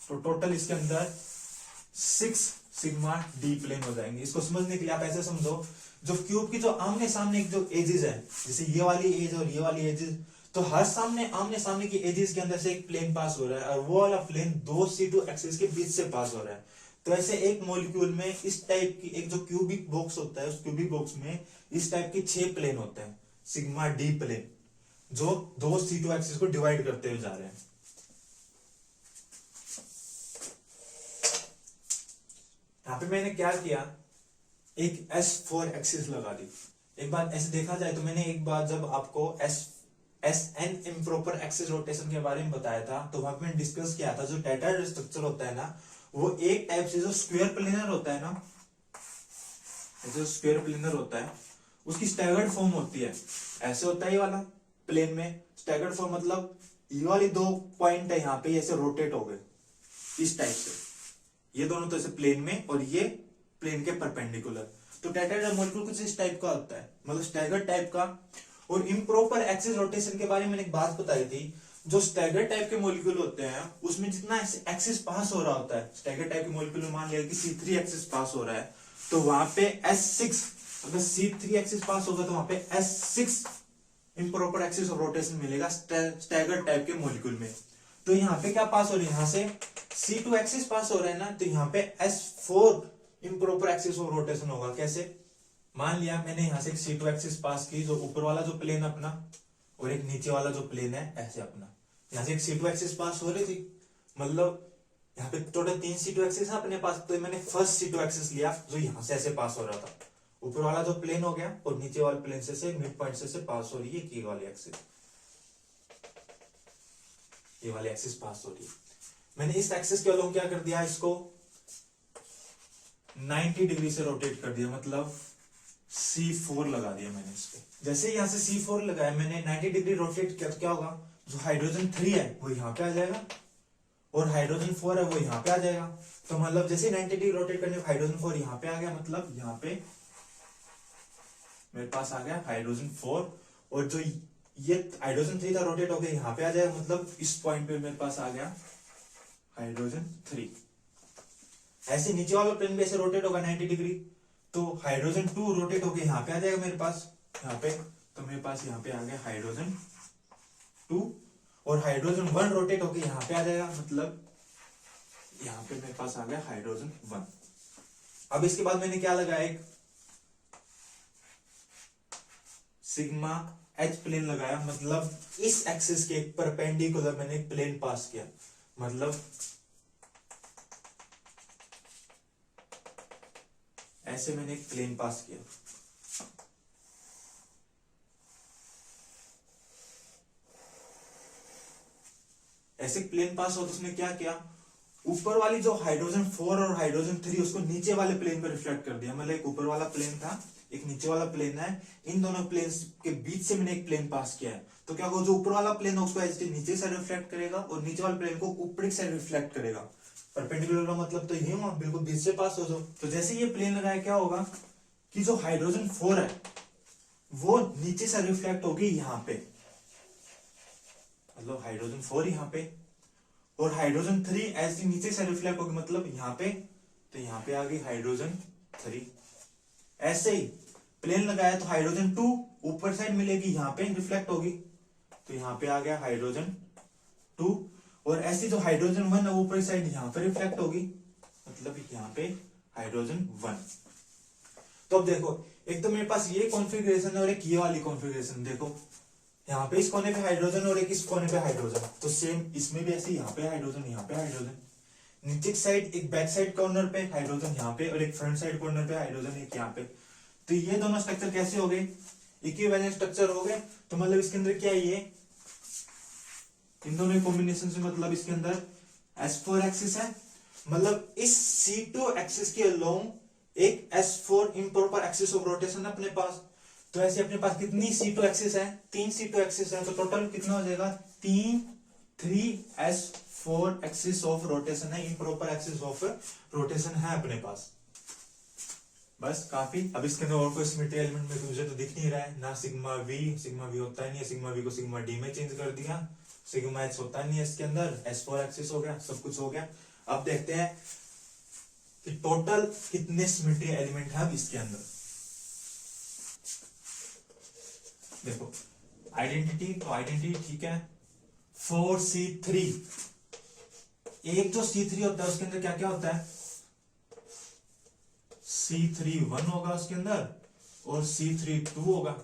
तो टोटल इसके अंदर 6 सिग्मा डी प्लेन हो जाएंगे। इसको समझने के लिए आप ऐसे समझो, जो क्यूब की जो आमने सामने जो एजेस है, जैसे ये वाली एज और ये वाली एजेस, तो हर आमने सामने की एजेस के अंदर से एक प्लेन पास हो रहा है, और वो वाला प्लेन 2 C2 एक्सिस के बीच से पास हो रहा है। तो ऐसे एक मॉलिक्यूल में इस टाइप की एक जो क्यूबिक बॉक्स होता है, उस क्यूबिक बॉक्स में इस टाइप की 6 प्लेन होते हैं, सिग्मा डी प्लेन, जो 2 C2 एक्सिस को डिवाइड करते हुए जा रहे हैं। यहां पे मैंने क्या किया, एक S4 एक्सिस लगा दी। एक बात ऐसे देखा जाए तो मैंने एक बार जब आपको SN इम्प्रॉपर एक्सिस रोटेशन के बारे में बताया था, तो वहां पे मैंने डिस्कस किया था, जो टेट्राहेड्रल स्ट्रक्चर होता है ना, वो एक टाइप से जो स्क्वायर प्लेनर होता है ना, जो स्क्वायर प्लेनर होता है, उसकी स्टैगर्ड फॉर्म होती है। ऐसे होता है ये वाला प्लेन में स्टैगर्ड फॉर्म, मतलब ये वाली 2 पॉइंट है यहाँ पे ऐसे रोटेट हो गए इस टाइप से, ये दोनों तो ऐसे प्लेन में और ये प्लेन के परपेंडिकुलर। तो टेट्राहेड्रल मॉलिक्यूल कुछ इस टाइप का होता है, मतलब स्टैगर्ड टाइप का। और इम्प्रॉपर एक्सिस रोटेशन के बारे में मैंने एक बात बताई थी, जो स्टैगर्ड टाइप के मॉलिक्यूल होते हैं उसमें जितना एक्सिस पास हो रहा होता है, स्टैगर्ड टाइप के मॉलिक्यूल में मान लिया कि C3 एक्सिस पास हो रहा है, तो वहां पे S6, अगर C3 एक्सिस पास होगा तो वहां पे S6 improper axis of rotation मिलेगा स्टैगर्ड टाइप के मॉलिक्यूल में। तो यहाँ पे क्या पास हो रहा है, यहाँ से C2 एक्सिस पास हो रहा है ना, तो यहाँ पे S4 improper axis of rotation होगा। कैसे, मान लिया मैंने यहाँ से एक C2 एक्सिस पास की, जो ऊपर वाला जो प्लेन अपना और एक नीचे वाला जो प्लेन है ऐसे अपना, यहाँ से एक C2 एक्सिस पास हो रही थी, मतलब यहाँ पे टोटल 3 C2 एक्सिस है अपने पास। तो मैंने फर्स्ट C2 एक्सिस लिया जो यहाँ से ऐसे पास हो रहा था, ऊपर वाला जो प्लेन हो गया, और नीचे वाले प्लेन से मिड पॉइंट से पास हो रही है ये वाली एक्सिस, ये वाली एक्सिस पास हो रही है। मैंने इस एक्सिस के अलोंग क्या कर दिया, इसको 90 डिग्री से रोटेट कर दिया, मतलब C4 लगा दिया मैंने इस पे। जैसे यहाँ से C4 लगाया मैंने, 90 डिग्री रोटेट किया, क्या होगा, जो हाइड्रोजन 3 है वो यहाँ पे आ जाएगा, और हाइड्रोजन 4 है वो यहाँ पे आ जाएगा। तो मतलब जैसे 90 डिग्री रोटेट करने हाइड्रोजन 4 यहाँ पे आ गया, मतलब यहाँ पे मेरे पास आ गया हाइड्रोजन 4, और जो ये हाइड्रोजन 3 था रोटेट हो गया यहाँ पे आ जाएगा, मतलब इस पॉइंट पे मेरे पास आ गया हाइड्रोजन 3। ऐसे नीचे वाला प्लेन भी ऐसे रोटेट होगा 90 डिग्री, तो हाइड्रोजन 2 रोटेट होके यहाँ पे आ जाएगा मेरे पास, यहाँ पे, तो मेरे पास यहाँ पे आ गया हाइड्रोजन 2, और हाइड्रोजन 1 रोटेट होके यहाँ पे आ जाएगा, मतलब यहाँ पे मेरे पास आ गया हाइड्रोजन 1। अब इसके बाद मैंने क्या लगाया, एक सिग्मा H प्लेन लगाया, मतलब इस एक्सिस के परपेंडिकुलर मैंने एक प्लेन पास किया, मतलब ऐसे मैंने एक प्लेन पास किया। ऐसे प्लेन पास हो तो उसने क्या किया, ऊपर वाली जो हाइड्रोजन 4 और हाइड्रोजन 3 उसको नीचे वाले प्लेन पर रिफ्लेक्ट कर दिया। मतलब एक ऊपर वाला प्लेन था, एक नीचे वाला प्लेन है, इन दोनों प्लेन्स के बीच से मैंने एक प्लेन पास किया है। तो क्या होगा, जो ऊपर वाला प्लेन है उसको एज नीचे साइड रिफ्लेक्ट करेगा, और नीचे वाले प्लेन को ऊपरी साइड रिफ्लेक्ट करेगा। परपेंडिकुलर का मतलब तो ये हुआ, बिल्कुल बीच से पास हो जाओ। तो जैसे ये प्लेन लगाया, क्या होगा कि जो हाइड्रोजन 4 है वो नीचे से रिफ्लेक्ट होगी यहाँ पे, मतलब हाइड्रोजन 4 यहाँ पे, और हाइड्रोजन 3 ऐसे नीचे से रिफ्लेक्ट होगी, मतलब यहाँ पे, तो यहाँ पे आ गई हाइड्रोजन 3। ऐसे ही प्लेन लगाया तो हाइड्रोजन 2 ऊपर साइड मिलेगी, यहाँ पे रिफ्लेक्ट होगी, तो यहाँ पे आ गया हाइड्रोजन 2, और ऐसे जो हाइड्रोजन 1 है ऊपर साइड यहाँ पे रिफ्लेक्ट होगी, मतलब यहाँ पे हाइड्रोजन 1। तो अब देखो, एक तो मेरे पास ये कॉन्फ़िगरेशन है और एक ये वाली कॉन्फ़िगरेशन। देखो यहाँ पे इस कोने पे हाइड्रोजन और एक इस कोने पे हाइड्रोजन, तो सेम इसमें भी ऐसे यहाँ पे हाइड्रोजन, यहाँ पे हाइड्रोजन, नीचे साइड एक बैक साइड कॉर्नर पे हाइड्रोजन यहाँ पे और एक फ्रंट साइड कॉर्नर पे हाइड्रोजन एक यहाँ पे। तो ये दोनों स्ट्रक्चर कैसे हो गए, इक्विवेलेंट स्ट्रक्चर हो गए। तो मतलब इसके अंदर क्या है, ये इन दोनों कॉम्बिनेशन से मतलब इसके अंदर S4 एक्सिस है, मतलब इस C2 एक्सिस के अलोंग एक S4 improper axis of rotation है अपने पास। तो ऐसे अपने पास कितनी C2 एक्सिस है, 3 C2 एक्सिस है, तो टोटल कितना हो जाएगा 3S4 एक्सिस ऑफ रोटेशन है, इम्प्रॉपर एक्सिस ऑफ रोटेशन है अपने पास। बस काफी। अब इसके अंदर और कोई सिमेट्री एलिमेंट में मुझे तो दिख नहीं रहा है ना, सिग्मा वी होता ही नहीं है, सिग्मा वी को सिग्मा डी में चेंज कर दिया, सिग्मा एच होता नहीं है इसके अंदर, S4 एक्सिस हो गया, सब कुछ हो गया। अब देखते हैं कि टोटल कितने सिमेट्री एलिमेंट है अब इसके अंदर। देखो आइडेंटिटी, तो आइडेंटिटी ठीक है, 4C3, एक जो C3 होता है उसके अंदर क्या क्या होता है, C3 1 होगा उसके अंदर और C3 2 होगा।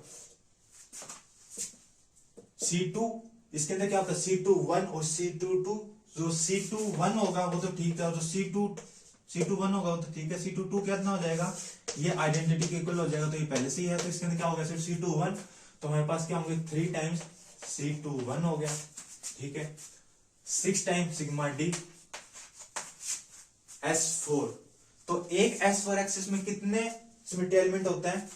C2 इसके अंदर क्या होता है, C2 1 और C2 2, जो C2 1 होगा वो तो ठीक है, और जो C2 1 होगा वो तो ठीक है, C2 2 कितना हो जाएगा, ये आइडेंटिटी के इक्वल हो जाएगा, तो ये पहले से ही है, तो इसके अंदर क्या होगा सिर्फ C2 1, तो हमारे पास क्या होंगे 3 टाइम्स C2 1 हो गया, ठीक है, 6 टाइम्स सिग्मा डी S4। तो एक S4 एक्सिस में कितने सिमेट्री एलिमेंट होते हैं,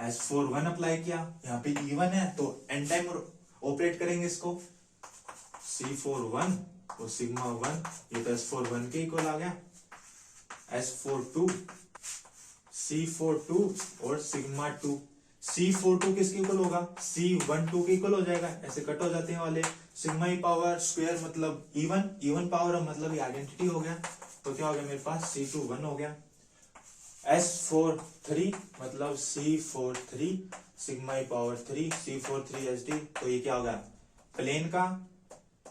S4 1 अप्लाई किया, यहाँ पे E1 है तो n टाइम ऑपरेट करेंगे इसको, C4 1 और सिग्मा 1, ये तो S4 1 के इक्वल आ गया, S4 2, C4 2 और सिग्मा 2, C4 2 किसके इक्वल होगा, C1 2 के इक्वल हो जाएगा, ऐसे कट हो जाते हैं वाले, सिग्मा ई पावर स्क्वायर मतलब E1 पावर मतलब ये आइडेंटिटी हो गया, तो क्या हो गया मेरे पास C2 1 हो गया, S4 3 मतलब C4 3 सिग्मा ई पावर 3 C4 3 SD, तो ये क्या होगा प्लेन का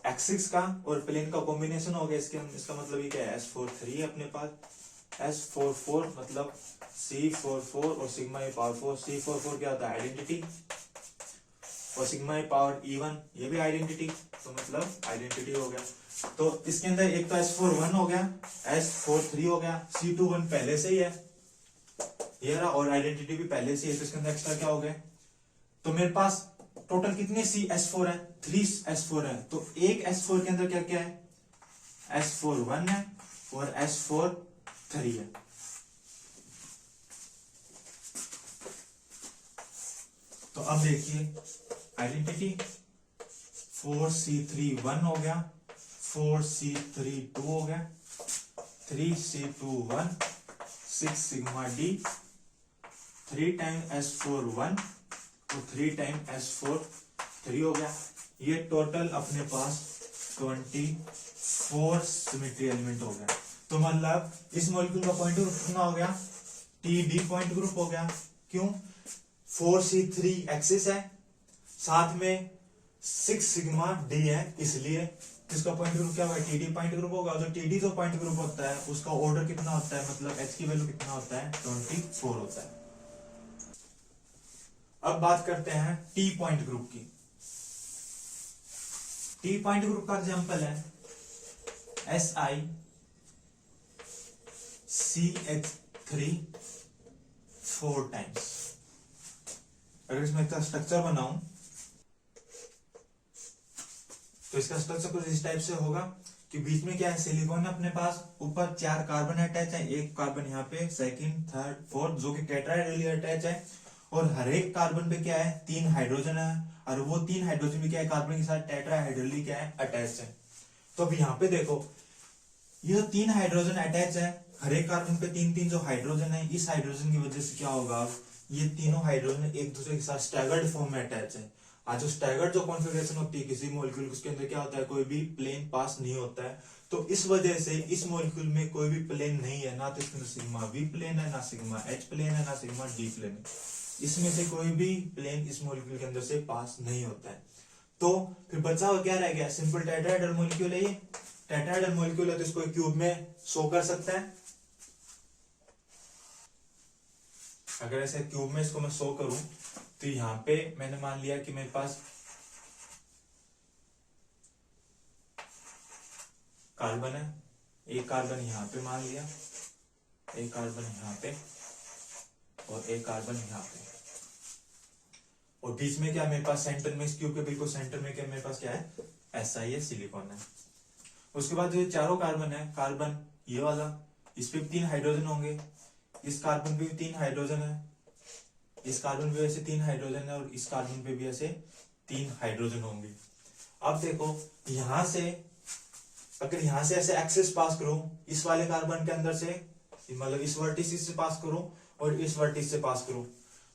एक्सिस का और प्लेन का कॉम्बिनेशन हो गया इसके, इसका मतलब ये क्या है S4 3 अपने पास, S4 4 मतलब C4 4 और सिग्मा ई पावर 4, C4 4 क्या होता है आइडेंटिटी, और सिग्मा ई पावर E1 ये भी आइडेंटिटी, तो मतलब आइडेंटिटी हो गया। तो इसके अंदर एक तो S4 1 हो गया, S4 3 हो गया, C2 1 पहले से ही है ये रहा, और आइडेंटिटी भी पहले से है, तो इसके अंदर एक्स्ट्रा क्या हो गए, तो मेरे पास टोटल कितने S4 है, 3 S4 है, तो एक S4 के अंदर क्या क्या है, S4 1 है और S4 3 है। तो अब देखिए आइडेंटिटी 4C3 1 हो गया, 4C3 2 हो गया, 3C2 1, 6 sigma D, 3 time S4 1 और 3 टाइम S4 3 हो गया, ये टोटल अपने पास 24 सिमेट्री एलिमेंट हो गया। तो मतलब इस मॉलिक्यूल का पॉइंट ग्रुप कितना हो गया, TD पॉइंट ग्रुप हो गया, क्यों 4C3 एक्सिस है, साथ में 6 सिग्मा डी है, इसलिए इसका पॉइंट ग्रुप क्या होगा, TD पॉइंट ग्रुप होगा। जो TD जो पॉइंट ग्रुप होता है उसका ऑर्डर कितना होता है, मतलब H की वैल्यू कितना होता है 24 होता है। अब बात करते हैं T पॉइंट ग्रुप की। T पॉइंट ग्रुप का एग्जांपल है SiCH3 4 टाइम्स। अगर इसमें इसका स्ट्रक्चर बनाऊं तो इसका स्ट्रक्चर कुछ इस टाइप से होगा कि बीच में क्या है सिलिकॉन है अपने पास, ऊपर 4 कार्बन अटैच है, एक कार्बन यहाँ पे, सेकंड थर्ड फोर्थ जो कि टेट्राहेड्रली अटैच है, और हर एक कार्बन पे क्या है 3 हाइड्रोजन है, और वो 3 हाइड्रोजन भी क्या है कार्बन के साथ टेट्राहेड्रली क्या है अटैच है। तो अब यहाँ पे देखो ये 3 हाइड्रोजन अटैच है, हर एक कार्बन पे 3 जो हाइड्रोजन है, इस हाइड्रोजन की वजह से क्या होगा, ये तीनों हाइड्रोजन एक दूसरे के साथ स्टैगर्ड फॉर्म में अटैच है। आज जो स्टैगर्ड जो कॉन्फ़िगरेशन होती है किसी मॉलिक्यूल, उसके अंदर क्या होता है कोई भी प्लेन पास नहीं होता है, तो इस वजह से इस मॉलिक्यूल में कोई भी प्लेन नहीं है, ना तो इसके अंदर सिग्मा वी प्लेन है, ना सिग्मा एच प्लेन है, ना सिग्मा डी प्लेन है, इसमें से कोई भी प्लेन इस मॉलिक्यूल के अंदर से पास नहीं होता है। तो फिर बचा हुआ क्या रह गया, सिंपल टेट्राहेड्रल मॉलिक्यूल है, ये टेट्राहेड्रल मॉलिक्यूल है तो इसको क्यूब में शो कर सकता है। अगर ऐसे क्यूब में इसको मैं शो करूं तो यहाँ पे मैंने मान लिया कि मेरे पास कार्बन है, एक कार्बन यहाँ पे मान लिया, एक कार्बन यहाँ पे और एक कार्बन यहाँ पे, और बीच में क्या मेरे पास सेंटर में, इस क्यूब के बिल्कुल सेंटर में क्या मेरे पास क्या है, ऐसा ही है, सिलिकॉन है। उसके बाद जो चारों कार्बन है, कार्बन ये वाला, इस पे 3 हाइड्रोजन होंगे, इस कार्बन पे भी 3 हाइड्रोजन है, इस कार्बन पे ऐसे 3 हाइड्रोजन है और इस कार्बन पे भी ऐसे 3 हाइड्रोजन होंगे। अब देखो यहां से अगर यहां से ऐसे एक्सेस पास करूं इस वाले कार्बन के अंदर से, मतलब इस वर्टिस से पास करूं और इस वर्टिस से पास करूं,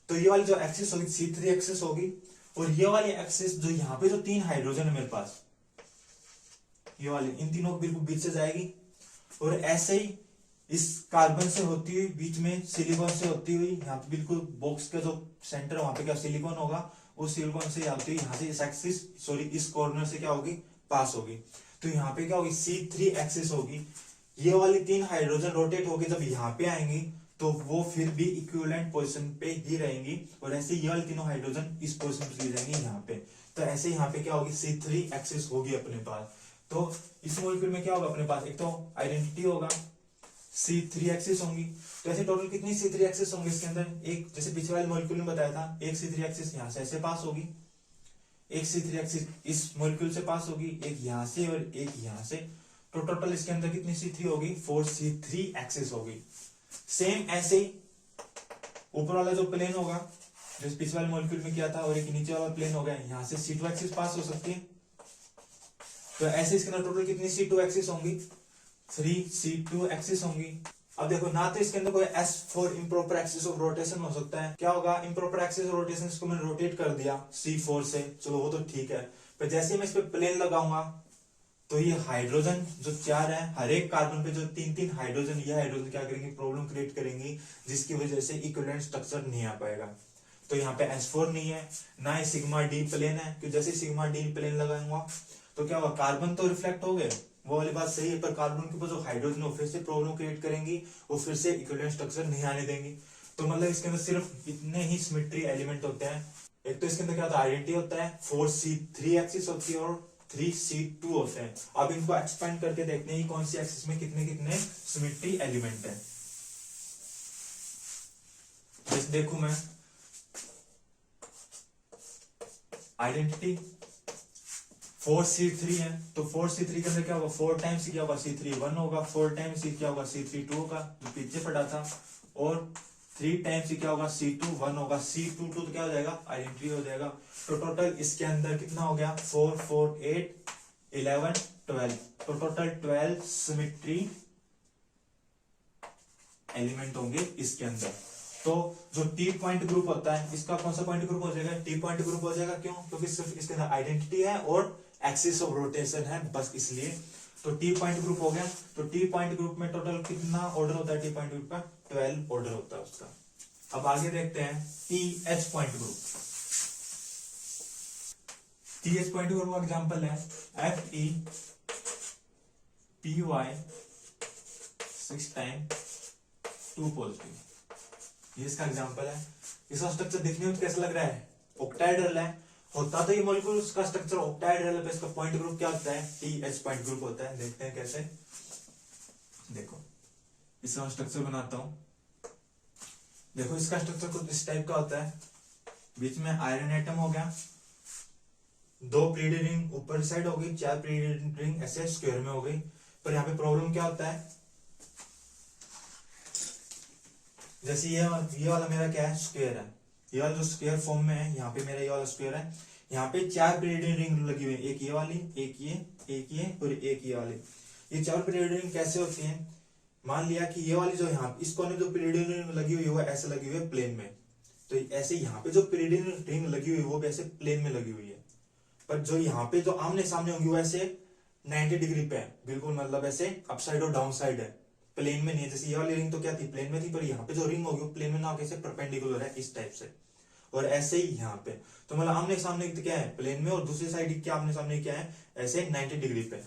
तो ये वाली जो एक्सिस होगी C3 एक्सिस होगी, और ये वाली एक्सिस जो यहाँ पे जो 3 हाइड्रोजन है मेरे पास, ये वाली इन तीनों बिल्कुल बीच से जाएगी, और ऐसे ही इस कार्बन से होती हुई बीच में सिलिकॉन से होती हुई यहाँ पे बिल्कुल बॉक्स का जो सेंटर है वहां पे क्या सिलिकॉन होगा, उस सिलिकॉन से यहाँ से इस एक्सिस सॉरी इस कॉर्नर से क्या होगी, पास होगी। तो यहाँ पे क्या होगी, C3 एक्सिस होगी, ये वाली 3 हाइड्रोजन रोटेट होके जब यहाँ पे आएंगी तो वो फिर भी इक्विवेलेंट पोजीशन पे ही रहेंगी, और ऐसे ये वाली तीनों हाइड्रोजन इस पोजीशन पे रहेंगी यहाँ पे। तो ऐसे यहाँ पे क्या होगी, C3 एक्सिस होगी अपने पास। तो इस मॉलिक्यूल में क्या होगा अपने पास, एक तो आइडेंटिटी होगा, C3 एक्सिस होंगी। तो ऐसे टोटल कितनी C3 एक्सिस होंगे इसके अंदर, एक जैसे पिछले वाले मॉलिक्यूल में बताया था, एक C3 एक्सिस यहाँ से ऐसे पास होगी, एक C3 एक्सिस इस मॉलिक्यूल से पास होगी, एक यहाँ से और एक यहाँ से। तो टोटल इसके अंदर कितनी C3 होगी, 4 C3 एक्सिस होगी। सेम ऐसे ही ऊपर वाला जो प्लेन होगा जो पिछले वाले मॉलिक्यूल में किया था, और एक नीचे वाला प्लेन होगा, यहाँ से C2 एक्सिस पास हो सकती है। तो ऐसे इसके अंदर टोटल कितनी C2 एक्सिस होंगी, 3 C2 एक्सिस होंगी। अब देखो ना तो इसके अंदर कोई S4 improper axis of rotation हो सकता है, क्या होगा इम्प्रॉपर एक्सिस ऑफ रोटेशन, इसको मैंने रोटेट कर दिया C4 से, चलो वो तो ठीक है, पर जैसे मैं इस पे प्लेन लगाऊंगा तो ये हाइड्रोजन जो 4 है, हर एक कार्बन पे जो 3-3 हाइड्रोजन, ये हाइड्रोजन क्या करेंगे, प्रॉब्लम क्रिएट करेंगी, जिसकी वजह से इक्विवेलेंट स्ट्रक्चर नहीं आ पाएगा। तो यहाँ पे S4 नहीं है, ना ही सिग्मा डी प्लेन है, क्योंकि जैसे सिग्मा डी प्लेन लगाऊंगा तो क्या होगा, कार्बन तो रिफ्लेक्ट हो गए, वो वाली बात सही है, पर कार्बन के ऊपर जो हाइड्रोजन वो फिर से प्रॉब्लम क्रिएट करेंगी, वो फिर से इक्विवेलेंट स्ट्रक्चर नहीं आने देंगी। तो मतलब इसके अंदर सिर्फ इतने ही सिमेट्री एलिमेंट होते हैं। एक तो इसके अंदर क्या होता है, आइडेंटिटी होता है, 4 C3 एक्सिस होती है और 3 C2 होते हैं। अब इनको एक्सपेंड करके देखते हैं कौन सी एक्सिस में कितने कितने सिमेट्री एलिमेंट है। जैसे देखूं मैं आइडेंटिटी 4 C3 है, तो 4 C3 के अंदर क्या होगा, 4 टाइम्स क्या होगा, C3 1 होगा, 4 टाइम्स क्या होगा, C3 2 होगा जो पीछे पड़ा था, और 3 टाइम्स क्या होगा, C2 1 होगा, C2 2 तो क्या हो जाएगा, आइडेंटिटी हो जाएगा। तो टोटल इसके अंदर कितना हो गया, 4 4 8 11 12, तो टोटल 12 सिमेट्री एलिमेंट होंगे इसके अंदर। तो जो टी पॉइंट ग्रुप होता है, इसका कौन सा पॉइंट ग्रुप हो जाएगा, टी पॉइंट ग्रुप हो जाएगा। क्यों, क्योंकि सिर्फ इसके अंदर आइडेंटिटी है और एक्सिस ऑफ रोटेशन है, बस इसलिए। तो टी पॉइंट ग्रुप हो गया। तो टी पॉइंट ग्रुप में टोटल कितना ऑर्डर होता है, टी पॉइंट ग्रुप का 12 ऑर्डर होता है उसका। अब आगे देखते हैं T H point group. T H point group का एग्जांपल है FePy 6 टाइम 2 पॉजिटिव, ये इसका एग्जांपल है। इसका स्ट्रक्चर देखने में कैसा लग रहा है, ऑक्टाहेड्रल है। होता तो ये मॉलिक्यूल उसका स्ट्रक्चर ऑक्टाहेड्रल है, इसका पॉइंट ग्रुप क्या होता है, टीएच पॉइंट ग्रुप होता है। देखते हैं कैसे, देखो इसका स्ट्रक्चर बनाता हूं। देखो इसका स्ट्रक्चर कुछ इस टाइप का होता है, बीच में आयरन एटम हो गया, 2 पीरियड रिंग ऊपर साइड हो गई, 4 पीरियड रिंग ऐसे स्क्वायर में हो गई। पर यहाँ पे प्रॉब्लम क्या होता है, जैसे ये वाला मेरा क्या है, स्क्वायर है, ये वाला जो स्क्वायर फॉर्म में है, यहाँ पे मेरा ये वाला स्क्वायर है, यहाँ पे 4 पीरियड रिंग लगी हुई है, एक ये वाली, एक ये और एक ये वाली। ये 4 पीरियड रिंग कैसे होती है, मान लिया कि ये वाली जो यहाँ इस कोने जो पीरियड रिंग लगी हुई है ऐसे लगी हुई है प्लेन में, तो ऐसे यहाँ पे जो पीरियड रिंग लगी हुई है वो भी ऐसे प्लेन में लगी हुई है। पर जो यहाँ पे जो आमने सामने होंगी वो ऐसे 90 डिग्री पे है, बिल्कुल मतलब ऐसे अपसाइड और डाउन साइड है, प्लेन में नहीं है। जैसे ये वाली रिंग तो क्या थी, प्लेन में थी, पर यहाँ पे जो रिंग होगी वो प्लेन में ना होकर ऐसे परपेंडिकुलर है इस टाइप से। और ऐसे ही यहाँ पे तो मतलब आमने सामने क्या है, प्लेन में, और दूसरी साइड क्या आमने सामने क्या है, ऐसे 90 डिग्री पे।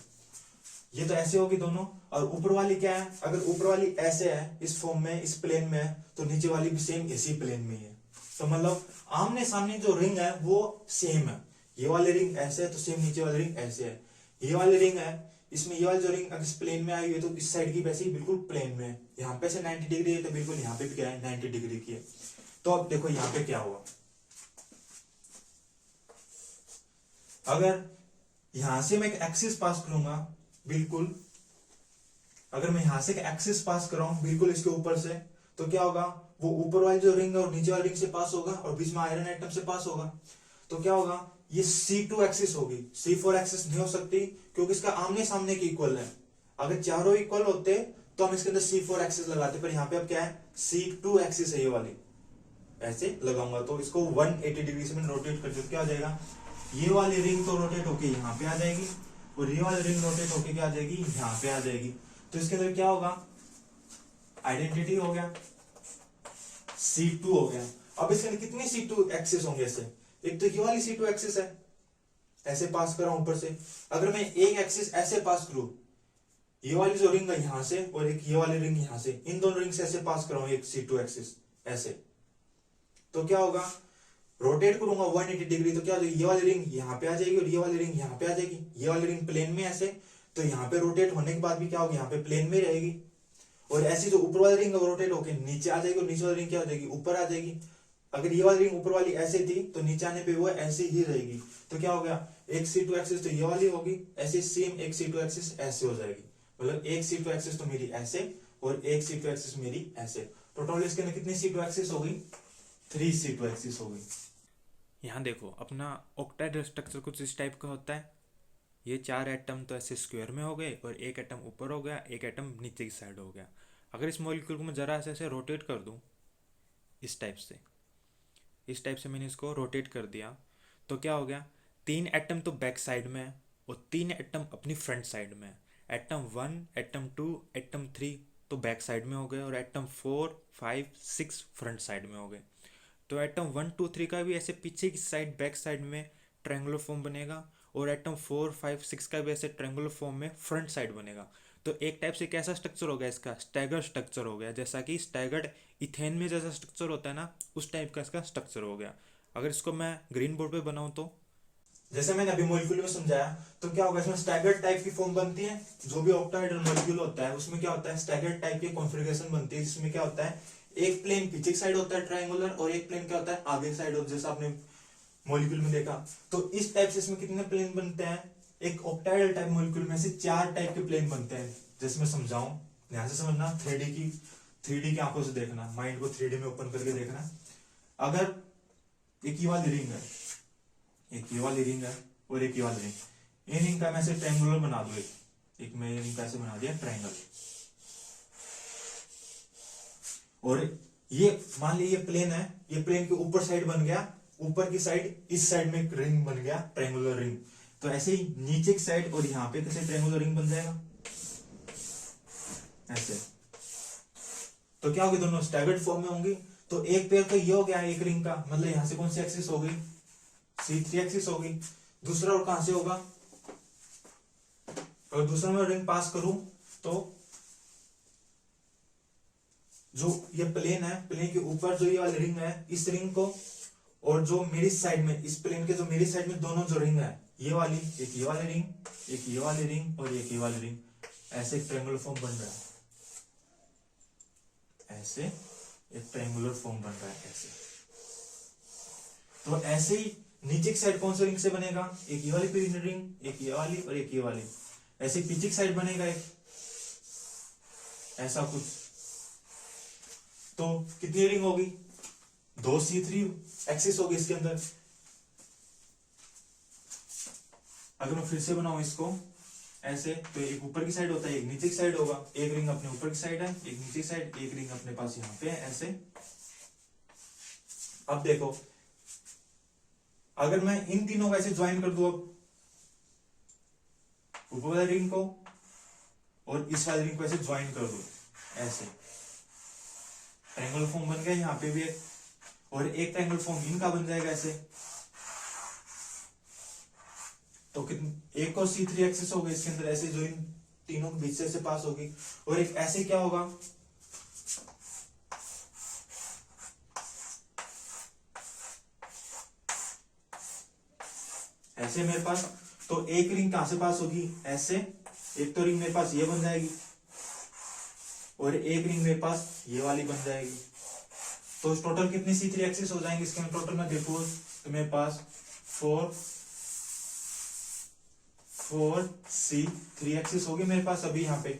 ये तो ऐसे होगी दोनों। और ऊपर वाली क्या है, अगर ऊपर वाली ऐसे है इस फॉर्म में, इस प्लेन में है, तो नीचे वाली भी सेम इसी प्लेन में ही है। तो मतलब आमने सामने जो रिंग है वो सेम है। ये वाली रिंग ऐसे है तो सेम नीचे वाली रिंग ऐसे है। ये वाली रिंग है, इसमें ये वाली जो रिंग अगर इस प्लेन में आई हुई है तो इस साइड की वैसे ही बिल्कुल प्लेन में है। यहाँ पे से 90 डिग्री है तो बिल्कुल यहाँ पे भी क्या है 90 डिग्री की है। तो अब देखो यहाँ पे क्या हुआ, अगर यहां से मैं एक एक्सिस पास करूंगा, बिल्कुल अगर मैं यहां से एक एक्सिस पास कर रहा हूं बिल्कुल इसके ऊपर से, तो क्या होगा, वो ऊपर वाली जो रिंग है और नीचे वाली रिंग से पास होगा और बीच में आयरन एटम से पास होगा। तो क्या होगा, ये C2 एक्सिस होगी, C4 एक्सिस नहीं हो सकती क्योंकि इसका आमने सामने की इक्वल है। अगर चारों इक्वल होते तो हम इसके अंदर C4 एक्सिस लगाते, पर यहाँ पे अब क्या है C2 एक्सिस है ये वाली। ऐसे लगाऊंगा तो इसको 180 डिग्री से मैंने रोटेट कर दिया, क्या हो जाएगा, ये वाली रिंग तो रोटेट होके यहाँ पे आ जाएगी और ये वाली रिंग रोटेट होके क्या आ जाएगी, यहाँ पे आ जाएगी। तो इसके अंदर क्या होगा, आइडेंटिटी हो गया, C2 हो गया। अब इसके अंदर कितनी C2 एक्सिस होंगे ऐसे, एक तो ये वाली C2 एक्सिस है, ऐसे पास कर रहा हूं ऊपर से। अगर मैं एक एक्सिस ऐसे पास करूं, ये वाली जो रिंग है यहां से और एक ये वाली रिंग यहां से, इन दोनों रिंग से ऐसे पास कर रहा हूं एक C2 एक्सिस ऐसे, तो क्या होगा, रोटेट करूंगा 180 डिग्री तो क्या हो जाएगी, ये वाली रिंग यहाँ पे आ जाएगी और ये वाली रिंग यहाँ पे आ जाएगी। ये वाली रिंग प्लेन में ऐसे, तो यहाँ पे रोटेट होने के बाद भी क्या होगी, यहाँ पे प्लेन में रहेगी। और ऐसी जो ऊपर वाली रिंग है वो रोटेट होकर नीचे आ जाएगी और नीचे वाली रिंग क्या हो जाएगी, ऊपर आ जाएगी। अगर ये वाली रिंग ऊपर वाली ऐसे थी तो नीचे आने पे वो ऐसे ही रहेगी। तो क्या हो गया, एक C2 एक्सिस तो ये वाली होगी, ऐसे सेम एक C2 एक्सिस ऐसे हो जाएगी। मतलब एक C2 एक्सिस तो मेरी ऐसे और एक C2 एक्सिस मेरी ऐसे। टोटल इसके अंदर कितनी C2 एक्सिस हो गई, 3 C2 एक्सिस हो गई। यहाँ देखो अपना ऑक्टाइड स्ट्रक्चर कुछ इस टाइप का होता है। ये 4 एटम तो ऐसे स्क्वायर में हो गए और एक एटम ऊपर हो गया, एक एटम नीचे की साइड हो गया। अगर इस मॉलिक्यूल को मैं ज़रा ऐसे रोटेट कर दूँ इस टाइप से, इस टाइप से मैंने इसको रोटेट कर दिया, तो क्या हो गया, 3 एटम तो बैक साइड में है और 3 एटम अपनी फ्रंट साइड में है। एटम 1, एटम 2, एटम 3 तो बैक साइड में हो गए और एटम 4, 5, 6 फ्रंट साइड में हो गए। तो एटम 1, 2, 3 का भी ऐसे पीछे की साइड बैक साइड में ट्रायंगुलर फॉर्म बनेगा और एटम 4, 5, 6 का भी ऐसे ट्रायंगुलर फॉर्म में फ्रंट साइड बनेगा। तो एक टाइप से कैसा स्ट्रक्चर हो गया इसका, स्टैगर्ड स्ट्रक्चर हो गया, जैसा कि स्टैगर्ड इथेन में जैसा स्ट्रक्चर होता है ना, उस टाइप का इसका स्ट्रक्चर हो गया। अगर इसको मैं ग्रीन बोर्ड पे बनाऊं तो जैसे मैंने अभी मॉलिक्यूल में समझाया, तो क्या होगा, इसमें स्टैगर्ड टाइप की फॉर्म बनती है। जो भी ऑक्टाहेड्रल मॉलिक्यूल होता है उसमें क्या होता है, स्टैगर्ड टाइप की कॉन्फ़िगरेशन बनती है, जिसमें क्या होता है, एक प्लेन पीछे की साइड होता है ट्रायंगुलर और एक प्लेन क्या होता है आगे की साइड होता है, जैसा आपने मॉलिक्यूल में देखा। तो इस टाइप से इसमें कितने प्लेन बनते हैं, एक ऑक्टाहेड्रल टाइप मॉलिक्यूल में से 4 टाइप के प्लेन बनते हैं। जैसे मैं समझाऊं, ध्यान से समझना, 3D की आंखों से देखना, माइंड को 3D में ओपन करके देखना। अगर एक ये वाली रिंग है, एक ये वाली रिंग है और एक ये वाली रिंग, इन रिंग का मैं ऐसे ट्रायंगुलर बना दूं, एक मैं रिंग का ऐसे बना दिया ट्रायंगल, और ये मान लीजिए ये प्लेन है, ये प्लेन के ऊपर साइड बन गया, ऊपर की साइड इस साइड में एक रिंग बन गया ट्रायंगुलर रिंग। तो ऐसे ही नीचे की साइड और यहाँ पे कैसे ट्रायंगुलर रिंग बन जाएगा ऐसे। तो क्या होगी, दोनों स्टैगर्ड फॉर्म में होंगी। तो एक पेयर तो ये हो गया एक रिंग का, मतलब यहां से कौन सी एक्सिस हो गई, C3 एक्सिस हो गई। दूसरा और कहां से होगा, अगर दूसरा मैं रिंग पास करूं तो जो ये प्लेन है, प्लेन के ऊपर जो ये वाली रिंग है, इस रिंग को और जो मेरी साइड में, इस प्लेन के जो मेरी साइड में दोनों जो रिंग है, ये वाली, एक ये वाली रिंग, एक ये वाली रिंग और एक ये वाली रिंग, ऐसे एक ट्रायंगुलर फॉर्म बन रहा है, ऐसे एक ट्रायंगुलर फॉर्म बन रहा है ऐसे। तो ऐसे ही नीचे की साइड कौन सी रिंग से बनेगा, एक ये वाली रिंग, एक ये वाली और एक ये वाली। ऐसे पीछे की साइड बनेगा एक ऐसा कुछ। तो कितनी रिंग होगी, 2 C3 एक्सिस होगी इसके अंदर। अगर मैं फिर से बनाऊं इसको ऐसे, तो एक ऊपर की साइड होता है, एक नीचे की साइड होगा। एक रिंग अपने ऊपर की साइड है, एक नीचे की साइड, एक रिंग अपने पास यहाँ पे है ऐसे। अब देखो, अगर मैं इन तीनों को ऐसे ज्वाइन कर दूं, अब ऊपर वाली रिंग को और इस वाली रिंग को ऐसे ज्वाइन कर दूं ऐसे, ट्रायंगल फॉर्म बन गया। यहाँ पे भी एक और एक ट्रायंगल फॉर्म इनका बन जाएगा ऐसे। तो कितने, एक और C3 एक्सिस होगा इसके अंदर ऐसे, जो इन तीनों के बीच से पास होगी। और एक ऐसे क्या होगा, ऐसे मेरे पास, तो एक रिंग कहां से पास होगी, ऐसे, एक तो रिंग मेरे पास ये बन जाएगी और एक रिंग मेरे पास ये वाली बन जाएगी। तो टोटल कितनी C3 एक्सिस हो जाएंगे इसके टोटल में देखो तो मेरे पास 4 C3 एक्सिस होगी मेरे पास। अभी यहाँ पे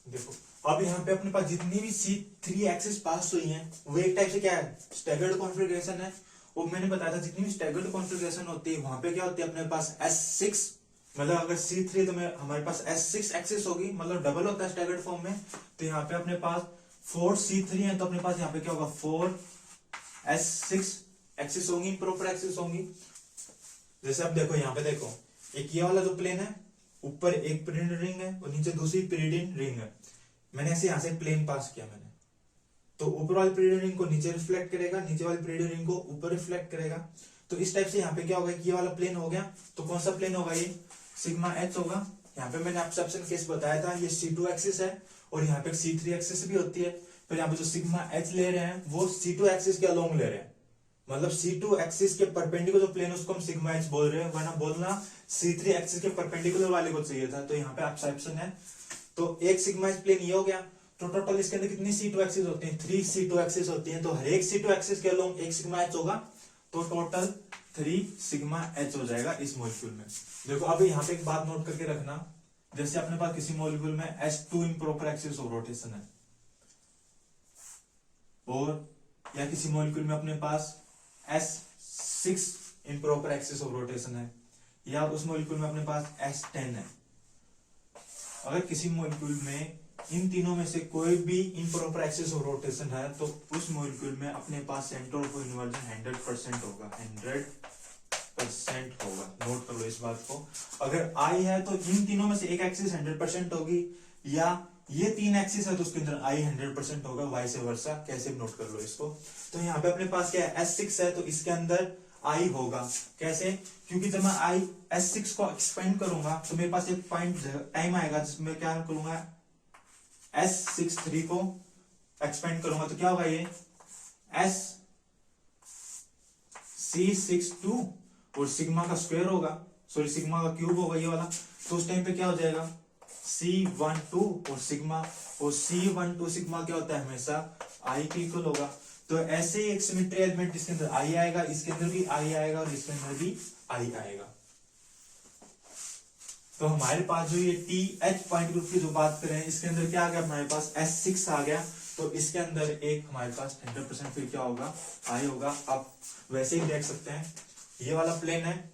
देखो, अब यहाँ पे अपने पास जितनी भी C3 एक्सिस पास हुई हैं वो एक टाइप से क्या है, स्टैगर्ड कॉन्फ़िगरेशन है। वो मैंने बताया था जितनी भी स्टैगर्ड कॉन्फ़िगरेशन होती है वहां पे क्या होती है अपने पास S6, मतलब अगर C3 तो हमारे पास S6 एक्सिस होगी, मतलब डबल होता है स्टैगर्ड फॉर्म में। तो यहाँ पे अपने पास 4 C3 है तो अपने पास यहाँ पे क्या होगा 4 S6 एक्सिस होंगी, प्रॉपर एक्सिस होंगी। जैसे अब देखो यहाँ पे देखो, एक ये वाला जो प्लेन है, ऊपर एक पिरियड रिंग है और नीचे दूसरी पिरियड रिंग है। मैंने ऐसे यहाँ से प्लेन पास किया मैंने, तो ऊपर वाली पिरियड रिंग को नीचे रिफ्लेक्ट करेगा, नीचे वाली पिरियड रिंग को ऊपर रिफ्लेक्ट करेगा। तो इस टाइप से यहाँ पे क्या होगा कि ये वाला प्लेन हो गया। तो कौन सा प्लेन होगा, ये सिग्मा एच होगा। यहाँ पे मैंने आपसे ऑप्शन केस बताया था, ये C2 एक्सिस है और यहाँ पे C3 एक्सिस भी होती है। फिर यहाँ पे जो सिग्मा एच ले रहे हैं वो C2 एक्सिस के अलोंग ले रहे हैं, मतलब C2 एक्सिस के परपेंडिकुलर जो प्लेन है उसको हम सिग्मा एच बोल रहे हैं, वरना बोलना C3 एक्सिस के परपेंडिकुलर वाले को चाहिए था। तो यहाँ पे आपका ऑप्शन है। तो एक सिग्मा एच प्लेन ये हो गया। तो टोटल इसके अंदर कितनी C2 एक्सिस होती हैं, 3 C2 एक्सिस होती हैं। तो हर एक C2 एक्सिस के अलोंग एक सिग्मा एच होगा, तो टोटल 3 सिग्मा एच हो जाएगा इस मॉलिक्यूल में। देखो अब यहाँ पे एक बात नोट करके रखना, जैसे अपने पास किसी मॉलिक्यूल में S2 improper axis of rotation है, और या किसी मॉलिक्यूल में अपने पास S6 improper axis of rotation है, या उस मॉलिक्यूल में अपने पास S10 है। अगर किसी मॉलिक्यूल में इन तीनों में से कोई भी इम्प्रॉपर एक्सिस ऑफ रोटेशन है तो उस मॉलिक्यूल में अपने पास सेंटर ऑफ इन्वर्जन 100% होगा, 100% होगा। नोट कर लो इस बात को। अगर I है तो इन तीनों में से एक एक्सिस 100% होगी, या ये 3 एक्सिस है तो उसके अंदर I 100% होगा, वाइस वर्सा। कैसे नोट कर लो इसको। तो यहाँ पे अपने पास क्या है, S6 है तो इसके अंदर I होगा। कैसे, क्योंकि जब मैं I S6 को एक्सपेंड करूंगा तो मेरे पास एक पॉइंट टाइम आएगा जिसमें क्या करूंगा, S63 को एक्सपेंड करूंगा तो क्या होगा, ये C62 और सिग्मा का स्क्वायर होगा, सॉरी सिग्मा का क्यूब होगा ये वाला। तो उस टाइम पे क्या हो जाएगा, C12 और सिग्मा, और C12 सिग्मा क्या होता है हमेशा I के इक्वल होगा। तो ऐसे ही एक सिमेट्री एलिमेंट जिसके अंदर I आएगा, इसके अंदर भी I आएगा और इसके अंदर भी I आएगा। तो हमारे पास जो ये TH पॉइंट ग्रुप की जो बात करें, इसके अंदर क्या आ गया हमारे पास S6 आ गया। तो इसके अंदर एक हमारे पास 100% फिर क्या होगा, I होगा। आप वैसे ही देख सकते हैं, ये वाला प्लेन है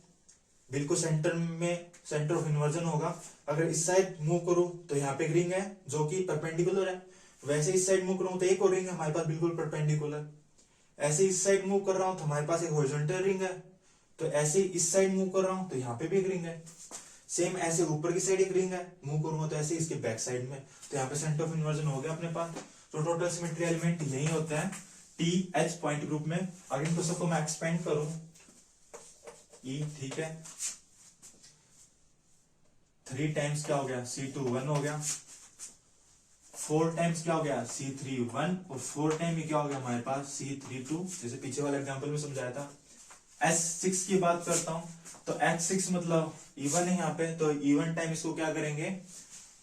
बिल्कुल सेंटर में, सेंटर ऑफ इन्वर्जन होगा। अगर इस साइड मूव करूं तो यहाँ पे एक रिंग है जो कि परपेंडिकुलर है, वैसे इस साइड मूव करूं तो एक और रिंग है हमारे पास बिल्कुल परपेंडिकुलर। ऐसे इस साइड मूव कर रहा हूं तो हमारे पास एक हॉरिजॉन्टल रिंग है, तो ऐसे इस साइड मूव कर रहा हूं तो यहाँ पे भी एक रिंग है। सेम ऐसे ऊपर की साइड एक रिंग है, मूव करूंगा तो ऐसे इसके बैक साइड में, तो यहाँ पे सेंटर ऑफ इन्वर्जन हो गया अपने पास। तो टोटल सिमेट्री एलिमेंट यही होता है TH पॉइंट ग्रुप में। अगर इनको सबको मैं एक्सपेंड करूं, E ठीक है, 3 टाइम्स क्या हो गया, C2 1 हो गया, 4 टाइम्स क्या हो गया, C3 1, और 4 टाइम क्या हो गया हमारे पास C3 2, जैसे पीछे वाले एग्जांपल में समझाया था। S6 की बात करता हूं तो X6 मतलब E1 है यहाँ पे, तो E1 टाइम इसको क्या करेंगे,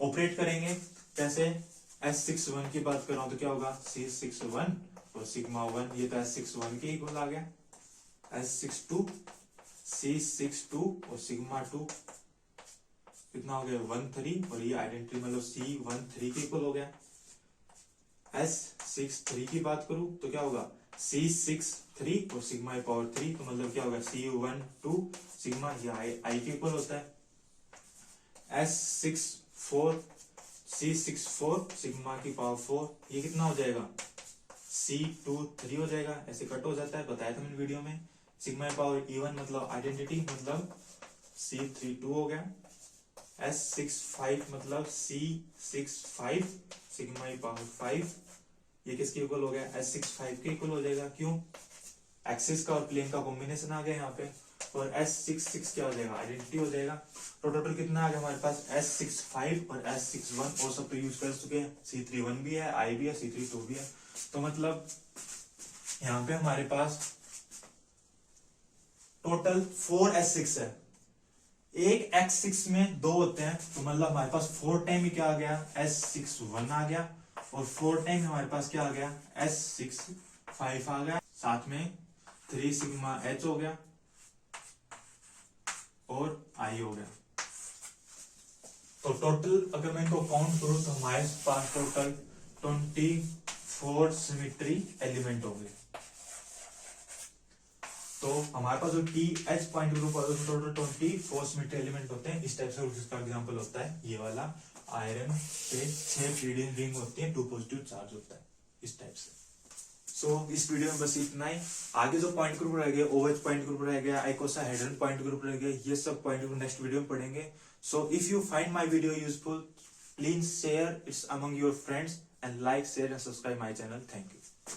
ऑपरेट करेंगे। कैसे, S61 की बात कर रहा हूं तो क्या होगा, C61 और सिग्मा 1, ये तो S61 के इक्वल आ गया। S62 C62 और सिग्मा 2 कितना हो गया 13, और ये आइडेंटिटी मतलब C13 के इक्वल हो गया। S63 की बात करूं तो क्या होगा, C63 और सिग्मा पावर 3, तो मतलब क्या होगा C12 सिग्मा, ये I के इक्वल होता है। S64 C64 सिग्मा की पावर 4, ये कितना हो जाएगा C23 हो जाएगा। ऐसे कट हो जाता है, बताया था मैंने वीडियो में। सिग्मा पावर E1 मतलब आइडेंटिटी, मतलब C32 हो गया। S65 मतलब C65 सिग्मा पावर 5, ये किसके इक्वल हो गया, S65 के इक्वल हो जाएगा। क्यों, एक्सिस का और प्लेन का कॉम्बिनेशन आ गया यहाँ पे। और S66 क्या हो जाएगा, आइडेंटिटी हो जाएगा। तो टोटल कितना आ गया हमारे पास, S65 और S61 और सब तो यूज कर चुके हैं। C31 भी है, I भी है, C32 भी है। तो मतलब यहाँ पे हमारे पास टोटल 4s6 है। एक x6 में 2 होते हैं, तो मतलब हमारे पास 4 टाइम ही क्या आ गया, s6 1 आ गया, और 4 टाइम हमारे पास क्या आ गया, s6 5 आ गया, साथ में 3 सिग्मा h हो गया और I हो गया। तो टोटल अगर मैं इनको काउंट करूं तो हमारे पास टोटल 24 सिमेट्री एलिमेंट हो गए। तो हमारे पास जो टी एच पॉइंट ग्रुप है उसमें टोटल 24 सिमेट्री एलिमेंट होते हैं। इस टाइप से उसका एग्जांपल होता है ये वाला, आयरन पे 6 फ्रीडियन रिंग होती है, 2 पॉजिटिव चार्ज होता है, इस टाइप से। सो इस वीडियो में बस इतना ही। आगे जो पॉइंट ग्रुप रह गया, ओएच पॉइंट ग्रुप रह गया, आइकोसाहेड्रन पॉइंट ग्रुप रह गया, ये सब पॉइंट ग्रुप नेक्स्ट वीडियो में पढ़ेंगे। So if you find my video useful, please share its among your friends and like, share and subscribe my channel. Thank you.